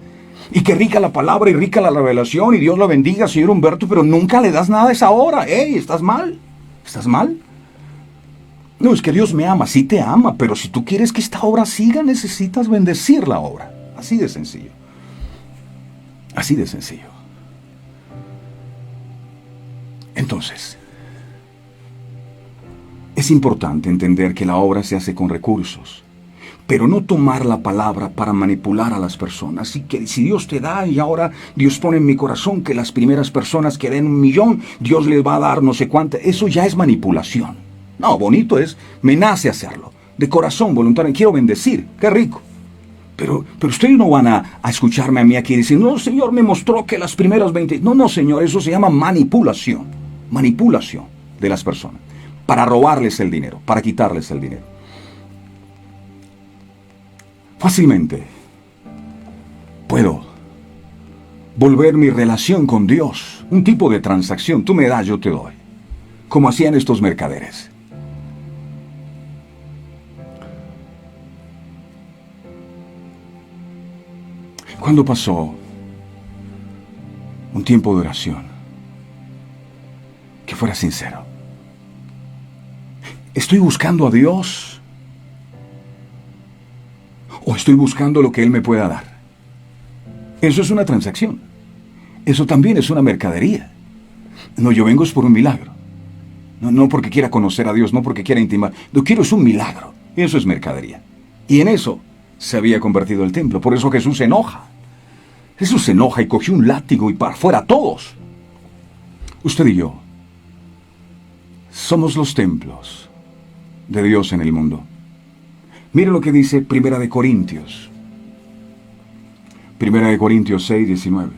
Y que rica la palabra y rica la revelación y Dios lo bendiga, señor Humberto, pero nunca le das nada a esa hora. ¡Ey, estás mal! ¿Estás mal? No, es que Dios me ama, sí te ama, pero si tú quieres que esta obra siga, necesitas bendecir la obra. Así de sencillo. Así de sencillo. Entonces, es importante entender que la obra se hace con recursos, pero no tomar la palabra para manipular a las personas. Así que si Dios te da y ahora Dios pone en mi corazón que las primeras personas que den 1,000,000, Dios les va a dar no sé cuánto, eso ya es manipulación. No, bonito es, me nace hacerlo, de corazón voluntario, quiero bendecir, qué rico. Pero ustedes no van a escucharme a mí aquí diciendo, no, Señor, me mostró que las primeras 20... No, Señor, eso se llama manipulación. Manipulación de las personas. Para robarles el dinero, para quitarles el dinero. Fácilmente puedo volver mi relación con Dios un tipo de transacción. Tú me das, yo te doy. Como hacían estos mercaderes. Cuando pasó un tiempo de oración, que fuera sincero, ¿estoy buscando a Dios o estoy buscando lo que Él me pueda dar? Eso es una transacción. Eso también es una mercadería. No, yo vengo es por un milagro. No porque quiera conocer a Dios, no porque quiera intimar. Lo que quiero es un milagro. Eso es mercadería. Y en eso se había convertido el templo. Por eso Jesús se enoja. Jesús se enoja y cogió un látigo y para afuera todos. Usted y yo somos los templos de Dios en el mundo. Mire lo que dice Primera de Corintios. Primera de Corintios 6, 19.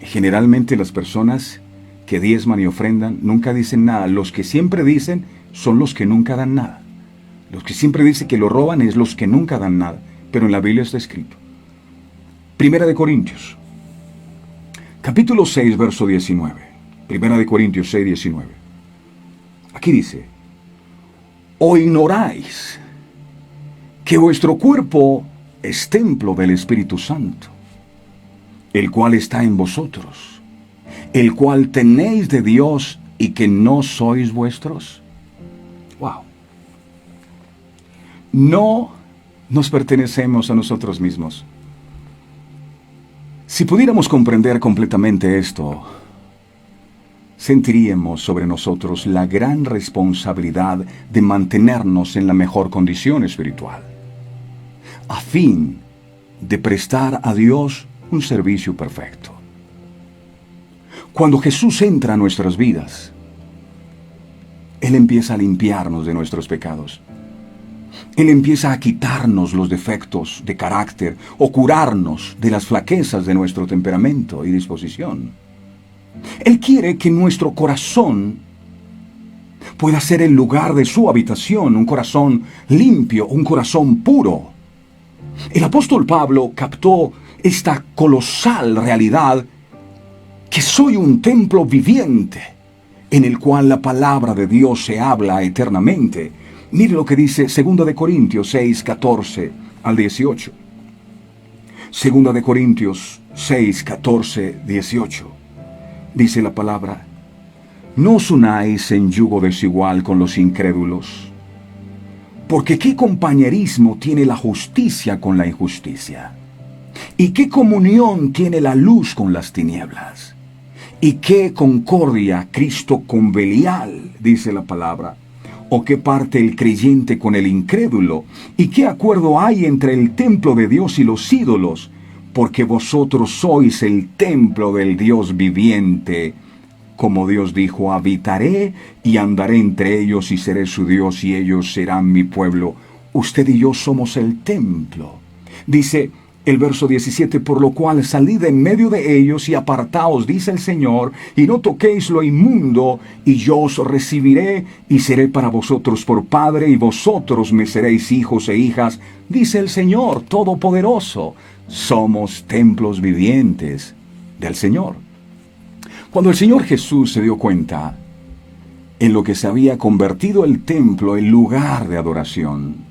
Generalmente las personas que diezman y ofrendan nunca dicen nada. Los que siempre dicen son los que nunca dan nada. Los que siempre dicen que lo roban es los que nunca dan nada. Pero en la Biblia está escrito. Primera de Corintios, capítulo 6, verso 19. Primera de Corintios 6, 19. Aquí dice, ¿o ignoráis que vuestro cuerpo es templo del Espíritu Santo, el cual está en vosotros, el cual tenéis de Dios y que no sois vuestros? Wow. No nos pertenecemos a nosotros mismos. Si pudiéramos comprender completamente esto, sentiríamos sobre nosotros la gran responsabilidad de mantenernos en la mejor condición espiritual, a fin de prestar a Dios un servicio perfecto. Cuando Jesús entra a nuestras vidas, Él empieza a limpiarnos de nuestros pecados. Él empieza a quitarnos los defectos de carácter o curarnos de las flaquezas de nuestro temperamento y disposición. Él quiere que nuestro corazón pueda ser el lugar de su habitación, un corazón limpio, un corazón puro. El apóstol Pablo captó esta colosal realidad que soy un templo viviente en el cual la palabra de Dios se habla eternamente. Mire lo que dice 2 de Corintios 6, 14 al 18. 2 de Corintios 6, 14, 18. Dice la palabra, no os unáis en yugo desigual con los incrédulos, porque ¿qué compañerismo tiene la justicia con la injusticia? ¿Y qué comunión tiene la luz con las tinieblas? ¿Y qué concordia Cristo con Belial? Dice la palabra. ¿O qué parte el creyente con el incrédulo? ¿Y qué acuerdo hay entre el templo de Dios y los ídolos? Porque vosotros sois el templo del Dios viviente. Como Dios dijo, habitaré y andaré entre ellos y seré su Dios y ellos serán mi pueblo. Usted y yo somos el templo. Dice el verso 17, por lo cual salid en medio de ellos y apartaos, dice el Señor, y no toquéis lo inmundo, y yo os recibiré y seré para vosotros por Padre, y vosotros me seréis hijos e hijas, dice el Señor Todopoderoso. Somos templos vivientes del Señor. Cuando el Señor Jesús se dio cuenta en lo que se había convertido el templo, el lugar de adoración,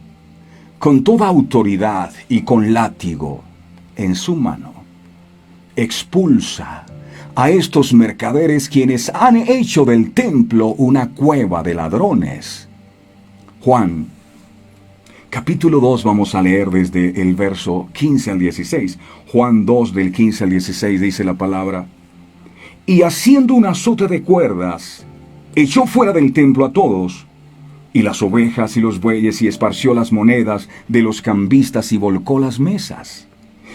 con toda autoridad y con látigo en su mano, expulsa a estos mercaderes quienes han hecho del templo una cueva de ladrones. Juan, capítulo 2, vamos a leer desde el verso 15 al 16. Juan 2, del 15 al 16, dice la palabra: y haciendo un azote de cuerdas, echó fuera del templo a todos, y las ovejas y los bueyes, y esparció las monedas de los cambistas y volcó las mesas.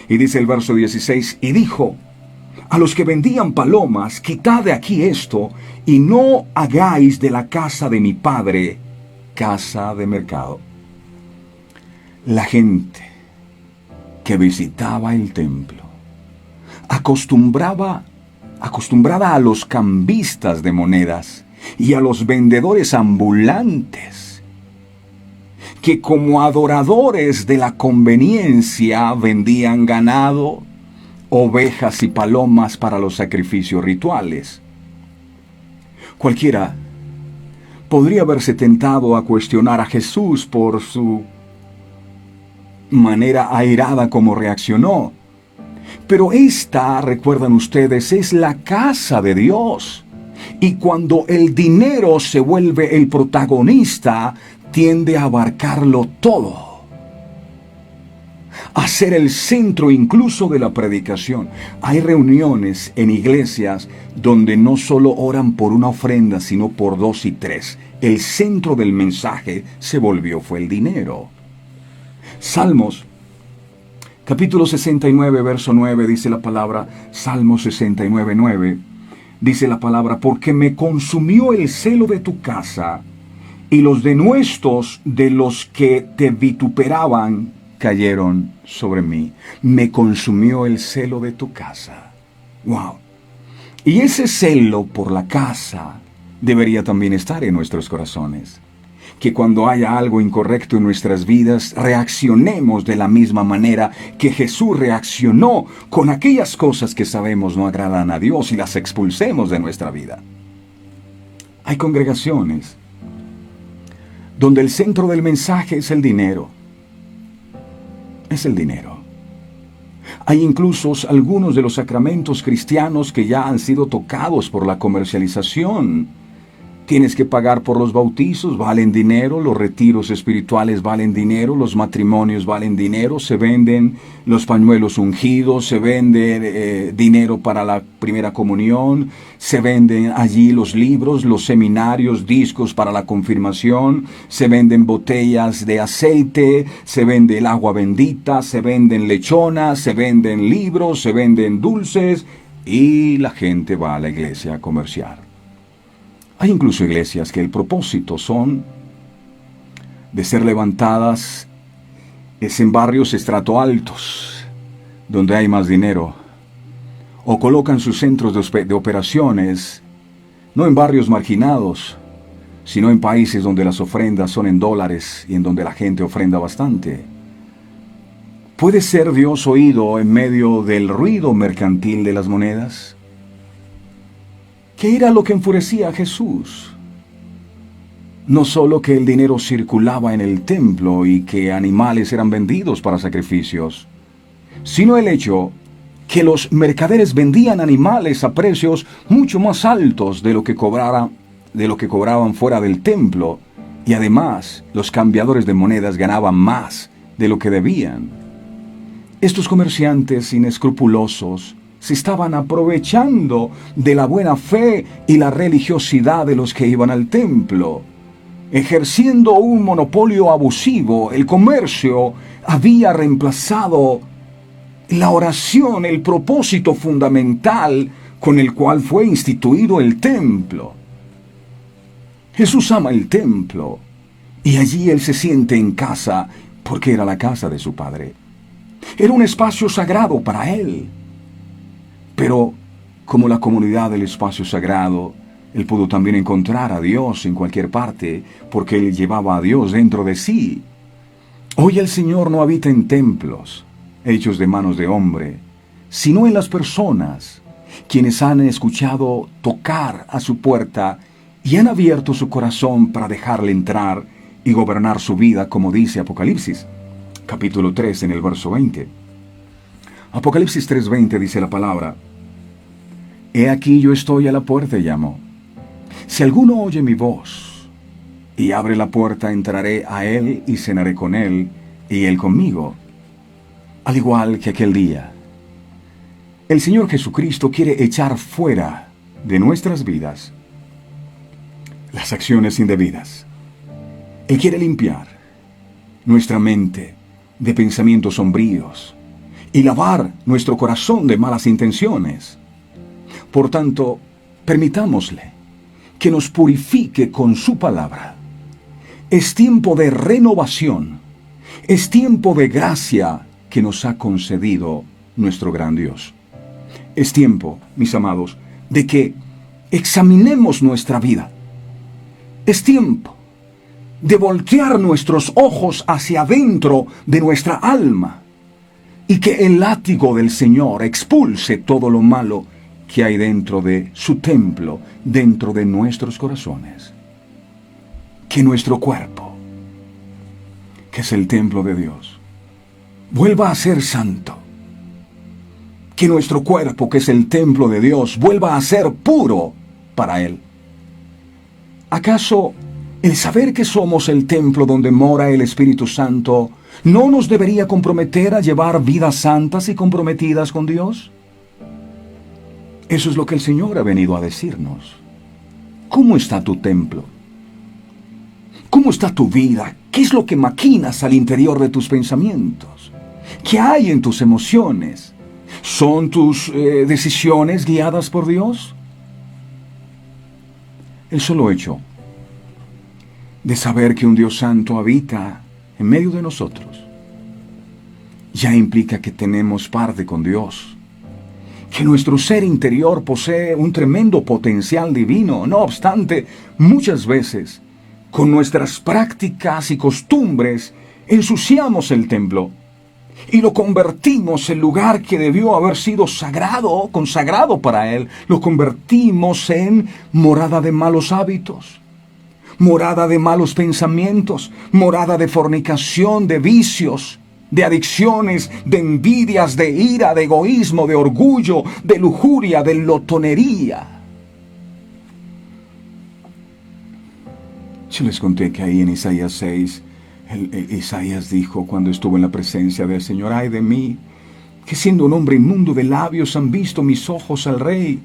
Y dice el verso 16, y dijo a los que vendían palomas: quitad de aquí esto, y no hagáis de la casa de mi padre casa de mercado. La gente que visitaba el templo, acostumbrada a los cambistas de monedas y a los vendedores ambulantes, que como adoradores de la conveniencia vendían ganado, ovejas y palomas para los sacrificios rituales. Cualquiera podría haberse tentado a cuestionar a Jesús por su manera airada como reaccionó. Pero esta, recuerdan ustedes, es la casa de Dios. Y cuando el dinero se vuelve el protagonista, tiende a abarcarlo todo, a ser el centro incluso de la predicación. Hay reuniones en iglesias donde no solo oran por una ofrenda, sino por 2 y 3. El centro del mensaje fue el dinero. Salmos, capítulo 69, verso 9, dice la palabra, Salmo 69, 9, dice la palabra: porque me consumió el celo de tu casa, y los denuestos de los que te vituperaban cayeron sobre mí. Me consumió el celo de tu casa. ¡Wow! Y ese celo por la casa debería también estar en nuestros corazones. Que cuando haya algo incorrecto en nuestras vidas, reaccionemos de la misma manera que Jesús reaccionó con aquellas cosas que sabemos no agradan a Dios, y las expulsemos de nuestra vida. Hay congregaciones donde el centro del mensaje es el dinero. Es el dinero. Hay incluso algunos de los sacramentos cristianos que ya han sido tocados por la comercialización. Tienes que pagar por los bautizos, valen dinero; los retiros espirituales valen dinero; los matrimonios valen dinero; se venden los pañuelos ungidos; se vende dinero para la primera comunión; se venden allí los libros, los seminarios, discos para la confirmación; se venden botellas de aceite; se vende el agua bendita; se venden lechonas; se venden libros; se venden dulces, y la gente va a la iglesia a comerciar. Hay incluso iglesias que el propósito son de ser levantadas en barrios estrato altos, donde hay más dinero, o colocan sus centros de operaciones no en barrios marginados, sino en países donde las ofrendas son en dólares y en donde la gente ofrenda bastante. ¿Puede ser Dios oído en medio del ruido mercantil de las monedas? ¿Qué era lo que enfurecía a Jesús? No solo que el dinero circulaba en el templo y que animales eran vendidos para sacrificios, sino el hecho que los mercaderes vendían animales a precios mucho más altos de lo que cobraban fuera del templo, y además los cambiadores de monedas ganaban más de lo que debían. Estos comerciantes inescrupulosos se estaban aprovechando de la buena fe y la religiosidad de los que iban al templo. Ejerciendo un monopolio abusivo, el comercio había reemplazado la oración, el propósito fundamental con el cual fue instituido el templo. Jesús ama el templo, y allí Él se siente en casa, porque era la casa de su Padre. Era un espacio sagrado para Él. Pero, como la comunidad del espacio sagrado, Él pudo también encontrar a Dios en cualquier parte, porque Él llevaba a Dios dentro de sí. Hoy el Señor no habita en templos hechos de manos de hombre, sino en las personas, quienes han escuchado tocar a su puerta y han abierto su corazón para dejarle entrar y gobernar su vida, como dice Apocalipsis, capítulo 3, en el verso 20. Apocalipsis 3:20 dice la palabra: He aquí yo estoy a la puerta y llamo. Si alguno oye mi voz y abre la puerta, entraré a él y cenaré con él y él conmigo. Al igual que aquel día, el Señor Jesucristo quiere echar fuera de nuestras vidas las acciones indebidas. Él quiere limpiar nuestra mente de pensamientos sombríos y lavar nuestro corazón de malas intenciones. Por tanto, permitámosle que nos purifique con su palabra. Es tiempo de renovación, es tiempo de gracia que nos ha concedido nuestro gran Dios. Es tiempo, mis amados, de que examinemos nuestra vida. Es tiempo de voltear nuestros ojos hacia adentro de nuestra alma y que el látigo del Señor expulse todo lo malo que hay dentro de su templo, dentro de nuestros corazones. Que nuestro cuerpo, que es el templo de Dios, vuelva a ser santo. Que nuestro cuerpo, que es el templo de Dios, vuelva a ser puro para Él. ¿Acaso el saber que somos el templo donde mora el Espíritu Santo no nos debería comprometer a llevar vidas santas y comprometidas con Dios? Eso es lo que el Señor ha venido a decirnos. ¿Cómo está tu templo? ¿Cómo está tu vida? ¿Qué es lo que maquinas al interior de tus pensamientos? ¿Qué hay en tus emociones? ¿Son tus decisiones guiadas por Dios? El solo hecho de saber que un Dios santo habita en medio de nosotros ya implica que tenemos parte con Dios, que nuestro ser interior posee un tremendo potencial divino. No obstante, muchas veces, con nuestras prácticas y costumbres, ensuciamos el templo y lo convertimos en lugar que debió haber sido sagrado, consagrado para Él. Lo convertimos en morada de malos hábitos, morada de malos pensamientos, morada de fornicación, de vicios, de adicciones, de envidias, de ira, de egoísmo, de orgullo, de lujuria, de glotonería. Yo les conté que ahí en Isaías 6, Isaías dijo cuando estuvo en la presencia del Señor: ay de mí, que siendo un hombre inmundo de labios han visto mis ojos al Rey.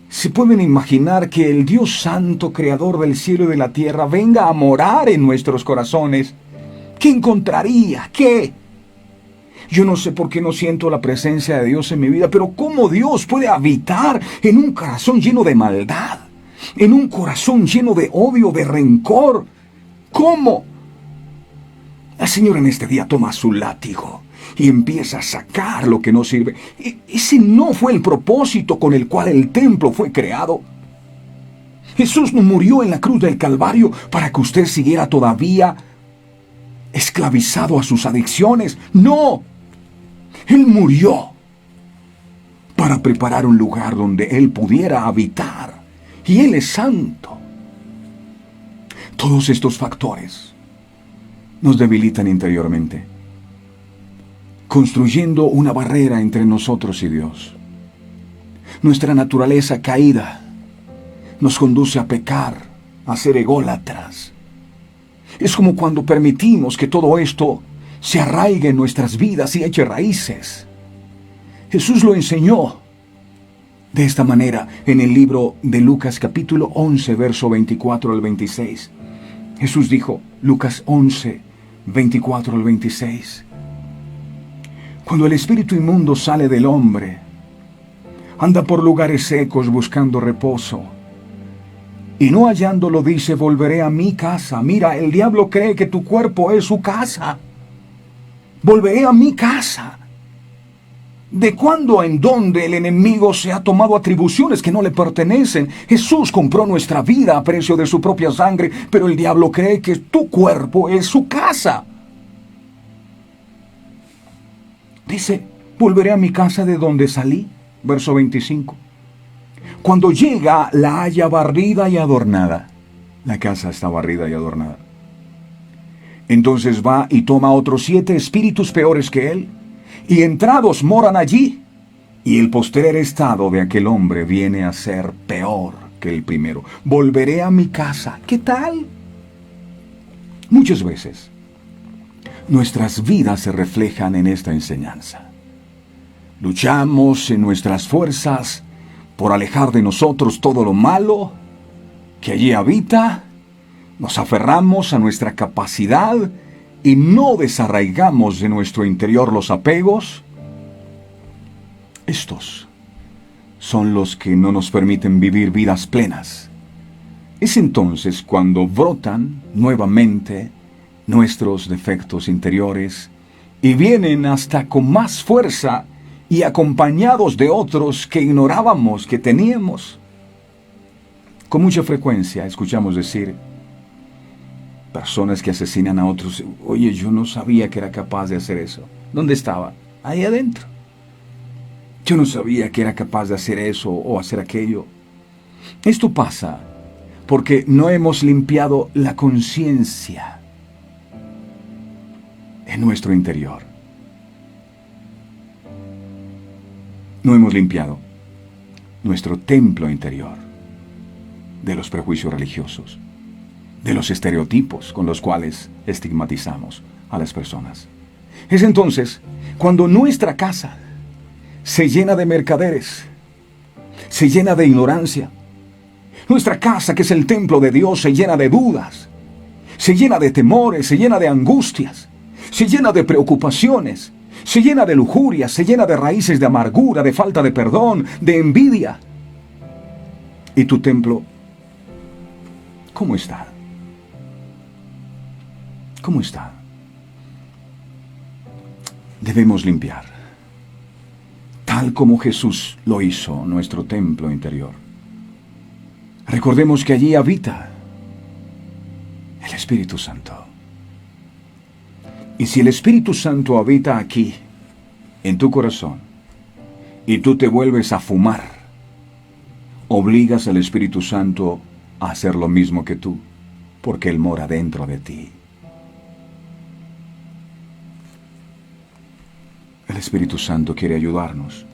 ¿Se pueden imaginar que el Dios Santo, creador del cielo y de la tierra, venga a morar en nuestros corazones? ¿Qué encontraría? ¿Qué? Yo no sé por qué no siento la presencia de Dios en mi vida, pero ¿cómo Dios puede habitar en un corazón lleno de maldad? En un corazón lleno de odio, de rencor. ¿Cómo? El Señor en este día toma su látigo y empieza a sacar lo que no sirve. Ese no fue el propósito con el cual el templo fue creado. Jesús no murió en la cruz del Calvario para que usted siguiera todavía esclavizado a sus adicciones. No. Él murió para preparar un lugar donde Él pudiera habitar. Y Él es santo. Todos estos factores nos debilitan interiormente, construyendo una barrera entre nosotros y Dios. Nuestra naturaleza caída nos conduce a pecar, a ser ególatras. Es como cuando permitimos que todo esto se arraigue en nuestras vidas y eche raíces. Jesús lo enseñó de esta manera en el libro de Lucas capítulo 11, verso 24 al 26. Jesús dijo, Lucas 11, 24 al 26. Cuando el espíritu inmundo sale del hombre, anda por lugares secos buscando reposo, y no hallándolo dice, volveré a mi casa. Mira, el diablo cree que tu cuerpo es su casa. Volveré a mi casa. ¿De cuándo en dónde el enemigo se ha tomado atribuciones que no le pertenecen? Jesús compró nuestra vida a precio de su propia sangre, pero el diablo cree que tu cuerpo es su casa. Dice, volveré a mi casa de donde salí. Verso 25. Cuando llega, la halla barrida y adornada. La casa está barrida y adornada. Entonces va y toma otros 7 espíritus peores que él, y entrados moran allí, y el postrer estado de aquel hombre viene a ser peor que el primero. Volveré a mi casa. ¿Qué tal? Muchas veces nuestras vidas se reflejan en esta enseñanza. Luchamos en nuestras fuerzas por alejar de nosotros todo lo malo que allí habita. Nos aferramos a nuestra capacidad y no desarraigamos de nuestro interior los apegos. Estos son los que no nos permiten vivir vidas plenas. Es entonces cuando brotan nuevamente nuestros defectos interiores y vienen hasta con más fuerza y acompañados de otros que ignorábamos que teníamos. Con mucha frecuencia escuchamos decir, personas que asesinan a otros, oye, yo no sabía que era capaz de hacer eso. ¿Dónde estaba? Ahí adentro. Yo no sabía que era capaz de hacer eso o hacer aquello. Esto pasa porque no hemos limpiado la conciencia en nuestro interior. No hemos limpiado nuestro templo interior de los prejuicios religiosos, de los estereotipos con los cuales estigmatizamos a las personas. Es entonces cuando nuestra casa se llena de mercaderes, se llena de ignorancia. Nuestra casa, que es el templo de Dios, se llena de dudas, se llena de temores, se llena de angustias, se llena de preocupaciones, se llena de lujuria, se llena de raíces de amargura, de falta de perdón, de envidia. ¿Y tu templo cómo está? ¿Cómo está? Debemos limpiar, tal como Jesús lo hizo, nuestro templo interior. Recordemos que allí habita el Espíritu Santo. Y si el Espíritu Santo habita aquí, en tu corazón, y tú te vuelves a fumar, obligas al Espíritu Santo a hacer lo mismo que tú, porque Él mora dentro de ti. El Espíritu Santo quiere ayudarnos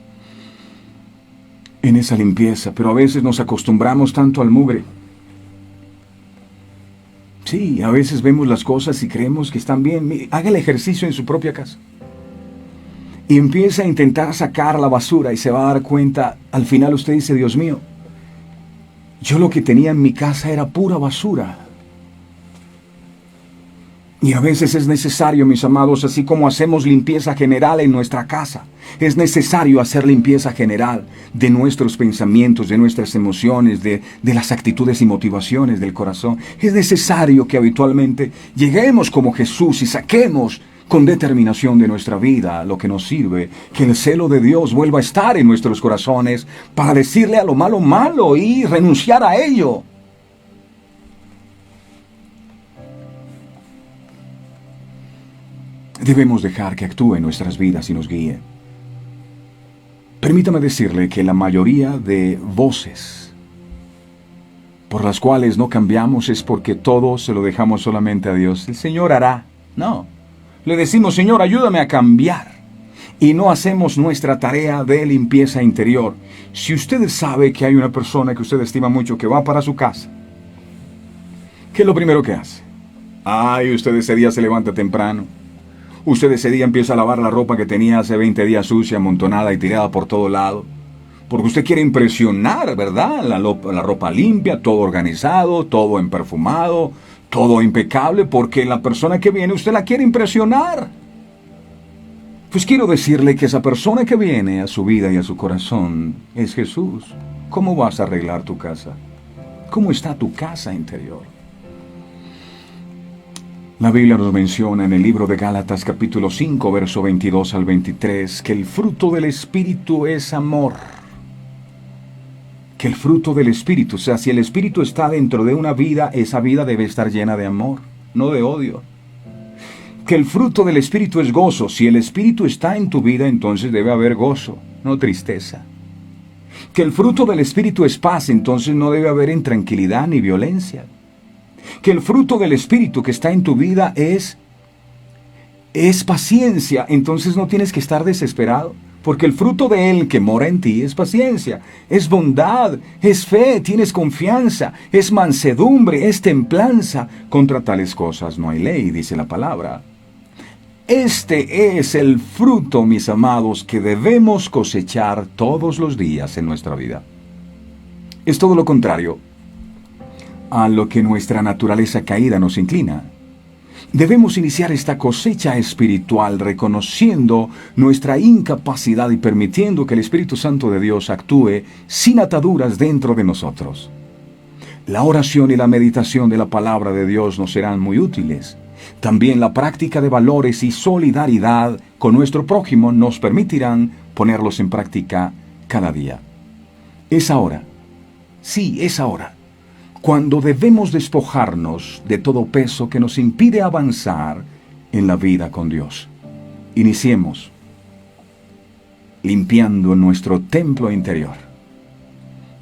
en esa limpieza, pero a veces nos acostumbramos tanto al mugre. Sí, a veces vemos las cosas y creemos que están bien. Haga el ejercicio en su propia casa y empieza a intentar sacar la basura y se va a dar cuenta, al final usted dice, Dios mío, yo lo que tenía en mi casa era pura basura. Y a veces es necesario, mis amados, así como hacemos limpieza general en nuestra casa, es necesario hacer limpieza general de nuestros pensamientos, de nuestras emociones, de las actitudes y motivaciones del corazón. Es necesario que habitualmente lleguemos como Jesús y saquemos con determinación de nuestra vida lo que nos sirve, que el celo de Dios vuelva a estar en nuestros corazones para decirle a lo malo malo y renunciar a ello. Debemos dejar que actúe en nuestras vidas y nos guíe. Permítame decirle que la mayoría de voces por las cuales no cambiamos es porque todo se lo dejamos solamente a Dios. El Señor hará. No. Le decimos, Señor, ayúdame a cambiar. Y no hacemos nuestra tarea de limpieza interior. Si usted sabe que hay una persona que usted estima mucho que va para su casa, ¿qué es lo primero que hace? Ay, usted ese día se levanta temprano. Usted ese día empieza a lavar la ropa que tenía hace 20 días sucia, amontonada y tirada por todo lado. Porque usted quiere impresionar, ¿verdad? La ropa limpia, todo organizado, todo emperfumado, todo impecable, porque la persona que viene usted la quiere impresionar. Pues quiero decirle que esa persona que viene a su vida y a su corazón es Jesús. ¿Cómo vas a arreglar tu casa? ¿Cómo está tu casa interior? La Biblia nos menciona en el libro de Gálatas capítulo 5, verso 22 al 23, que el fruto del Espíritu es amor. Que el fruto del Espíritu, o sea, si el Espíritu está dentro de una vida, esa vida debe estar llena de amor, no de odio. Que el fruto del Espíritu es gozo. Si el Espíritu está en tu vida, entonces debe haber gozo, no tristeza. Que el fruto del Espíritu es paz, entonces no debe haber intranquilidad ni violencia. Que el fruto del Espíritu que está en tu vida es es paciencia, entonces no tienes que estar desesperado, porque el fruto de Él que mora en ti es paciencia, es bondad, es fe, tienes confianza, es mansedumbre, es templanza. Contra tales cosas no hay ley, dice la palabra. Este es el fruto, mis amados, que debemos cosechar todos los días en nuestra vida. Es todo lo contrario a lo que nuestra naturaleza caída nos inclina. Debemos iniciar esta cosecha espiritual reconociendo nuestra incapacidad y permitiendo que el Espíritu Santo de Dios actúe sin ataduras dentro de nosotros. La oración y la meditación de la palabra de Dios nos serán muy útiles. También la práctica de valores y solidaridad con nuestro prójimo nos permitirán ponerlos en práctica cada día. Es ahora, sí, es ahora, cuando debemos despojarnos de todo peso que nos impide avanzar en la vida con Dios. Iniciemos limpiando nuestro templo interior,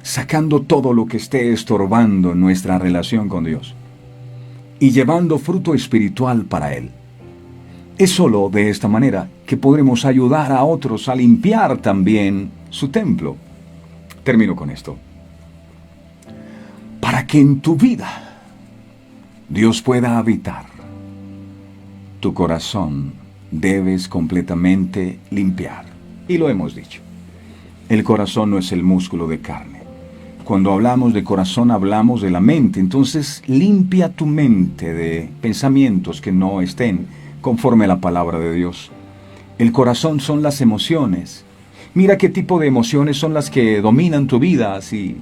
sacando todo lo que esté estorbando nuestra relación con Dios y llevando fruto espiritual para Él. Es solo de esta manera que podremos ayudar a otros a limpiar también su templo. Termino con esto. Para que en tu vida Dios pueda habitar, tu corazón debes completamente limpiar. Y lo hemos dicho. El corazón no es el músculo de carne. Cuando hablamos de corazón hablamos de la mente. Entonces limpia tu mente de pensamientos que no estén conforme a la palabra de Dios. El corazón son las emociones. Mira qué tipo de emociones son las que dominan tu vida. Si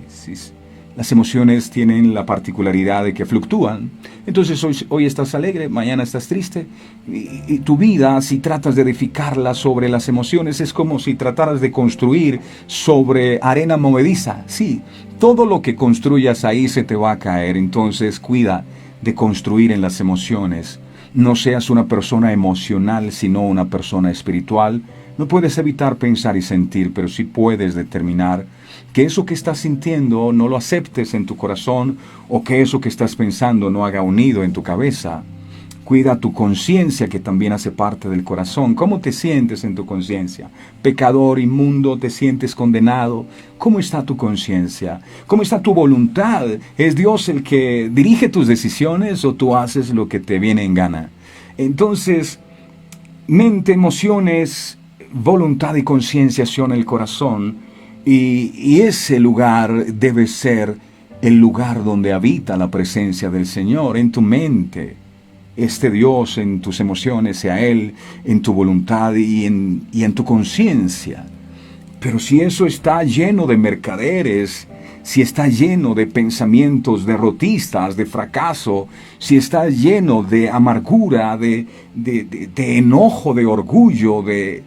las emociones tienen la particularidad de que fluctúan. Entonces hoy estás alegre, mañana estás triste. Y tu vida, si tratas de edificarla sobre las emociones, es como si trataras de construir sobre arena movediza. Sí, todo lo que construyas ahí se te va a caer. Entonces cuida de construir en las emociones. No seas una persona emocional, sino una persona espiritual. No puedes evitar pensar y sentir, pero sí puedes determinar que eso que estás sintiendo no lo aceptes en tu corazón o que eso que estás pensando no haga un nido en tu cabeza. Cuida tu conciencia, que también hace parte del corazón. ¿Cómo te sientes en tu conciencia? Pecador, inmundo, ¿te sientes condenado? ¿Cómo está tu conciencia? ¿Cómo está tu voluntad? ¿Es Dios el que dirige tus decisiones o tú haces lo que te viene en gana? Entonces, mente, emociones, voluntad y conciencia son el corazón, y ese lugar debe ser el lugar donde habita la presencia del Señor, en tu mente. Este Dios en tus emociones, sea Él en tu voluntad y en tu conciencia. Pero si eso está lleno de mercaderes, si está lleno de pensamientos derrotistas, de fracaso, si está lleno de amargura, de enojo, de orgullo, de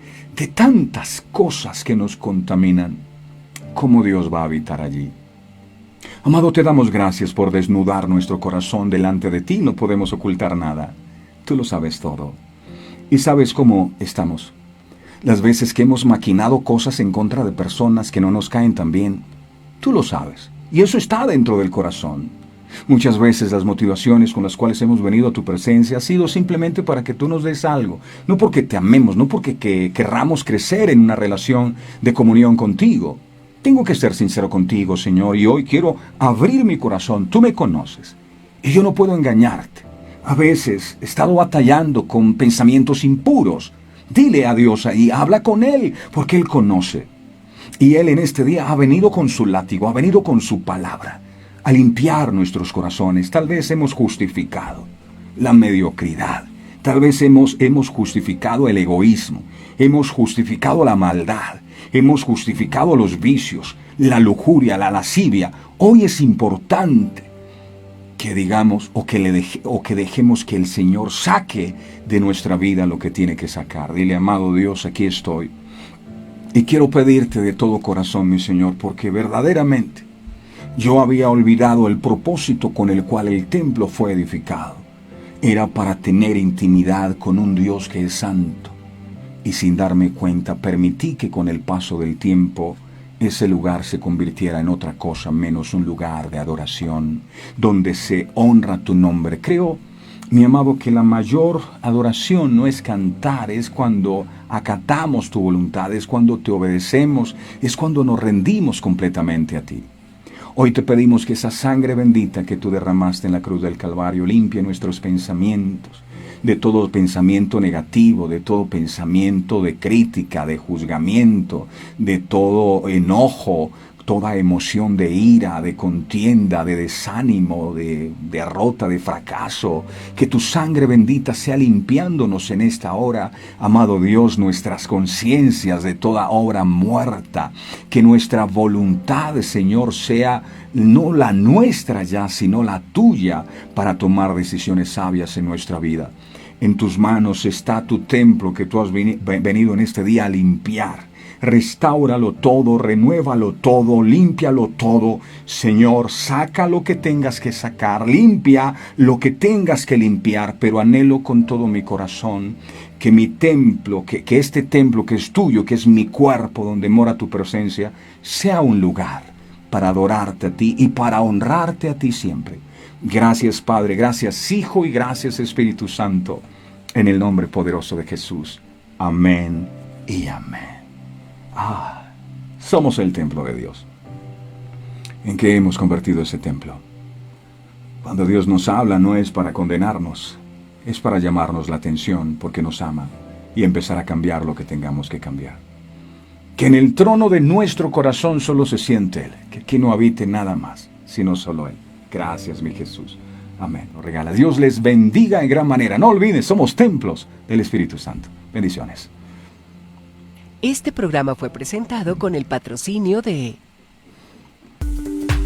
tantas cosas que nos contaminan, ¿cómo Dios va a habitar allí? Amado, te damos gracias por desnudar nuestro corazón delante de ti. No podemos ocultar nada. Tú lo sabes todo. Y sabes cómo estamos. Las veces que hemos maquinado cosas en contra de personas que no nos caen tan bien. Tú lo sabes. Y eso está dentro del corazón. Muchas veces las motivaciones con las cuales hemos venido a tu presencia ha sido simplemente para que tú nos des algo. No porque te amemos, no porque querramos crecer en una relación de comunión contigo. Tengo que ser sincero contigo, Señor, y hoy quiero abrir mi corazón. Tú me conoces, y yo no puedo engañarte. A veces he estado batallando con pensamientos impuros. Dile a Dios ahí, habla con Él, porque Él conoce. Y Él en este día ha venido con su látigo, ha venido con su palabra, a limpiar nuestros corazones. Tal vez hemos justificado la mediocridad. Tal vez hemos justificado el egoísmo. Hemos justificado la maldad. Hemos justificado los vicios, la lujuria, la lascivia. Hoy es importante que digamos o que dejemos que el Señor saque de nuestra vida lo que tiene que sacar. Dile, amado Dios, aquí estoy. Y quiero pedirte de todo corazón, mi Señor, porque verdaderamente yo había olvidado el propósito con el cual el templo fue edificado. Era para tener intimidad con un Dios que es santo. Y sin darme cuenta, permití que con el paso del tiempo ese lugar se convirtiera en otra cosa menos un lugar de adoración, donde se honra tu nombre. Creo Mi amado, que la mayor adoración no es cantar, es cuando acatamos tu voluntad, es cuando te obedecemos, es cuando nos rendimos completamente a ti. Hoy te pedimos que esa sangre bendita que tú derramaste en la cruz del Calvario limpie nuestros pensamientos, de todo pensamiento negativo, de todo pensamiento de crítica, de juzgamiento, de todo enojo, toda emoción de ira, de contienda, de desánimo, de derrota, de fracaso. Que tu sangre bendita sea limpiándonos en esta hora, amado Dios, nuestras conciencias de toda obra muerta. Que nuestra voluntad, Señor, sea no la nuestra ya, sino la tuya, para tomar decisiones sabias en nuestra vida. En tus manos está tu templo que tú has venido en este día a limpiar. Restáuralo todo, renuévalo todo, límpialo todo. Señor, saca lo que tengas que sacar, limpia lo que tengas que limpiar, pero anhelo con todo mi corazón que mi templo, que este templo que es tuyo, que es mi cuerpo donde mora tu presencia, sea un lugar para adorarte a ti y para honrarte a ti siempre. Gracias, Padre, gracias, Hijo, y gracias, Espíritu Santo, en el nombre poderoso de Jesús. Amén y amén. Somos el templo de Dios. ¿En qué hemos convertido ese templo? Cuando Dios nos habla no es para condenarnos, es para llamarnos la atención porque nos ama y empezar a cambiar lo que tengamos que cambiar. Que en el trono de nuestro corazón solo se siente Él, que aquí no habite nada más, sino solo Él. Gracias, mi Jesús. Amén. Lo regala. Dios les bendiga en gran manera. No olviden, somos templos del Espíritu Santo. Bendiciones. Este programa fue presentado con el patrocinio de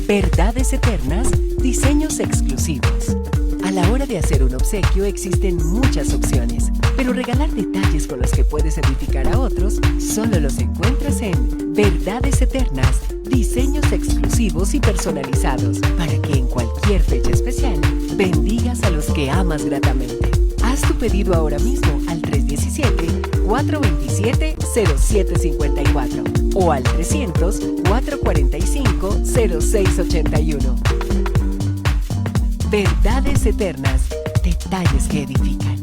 Verdades Eternas, diseños exclusivos. A la hora de hacer un obsequio existen muchas opciones, pero regalar detalles con los que puedes edificar a otros solo los encuentras en Verdades Eternas, diseños exclusivos y personalizados, para que en cualquier fecha especial bendigas a los que amas gratamente. Haz tu pedido ahora mismo al 317-427-0754 o al 300-445-0681. Verdades Eternas, detalles que edifican.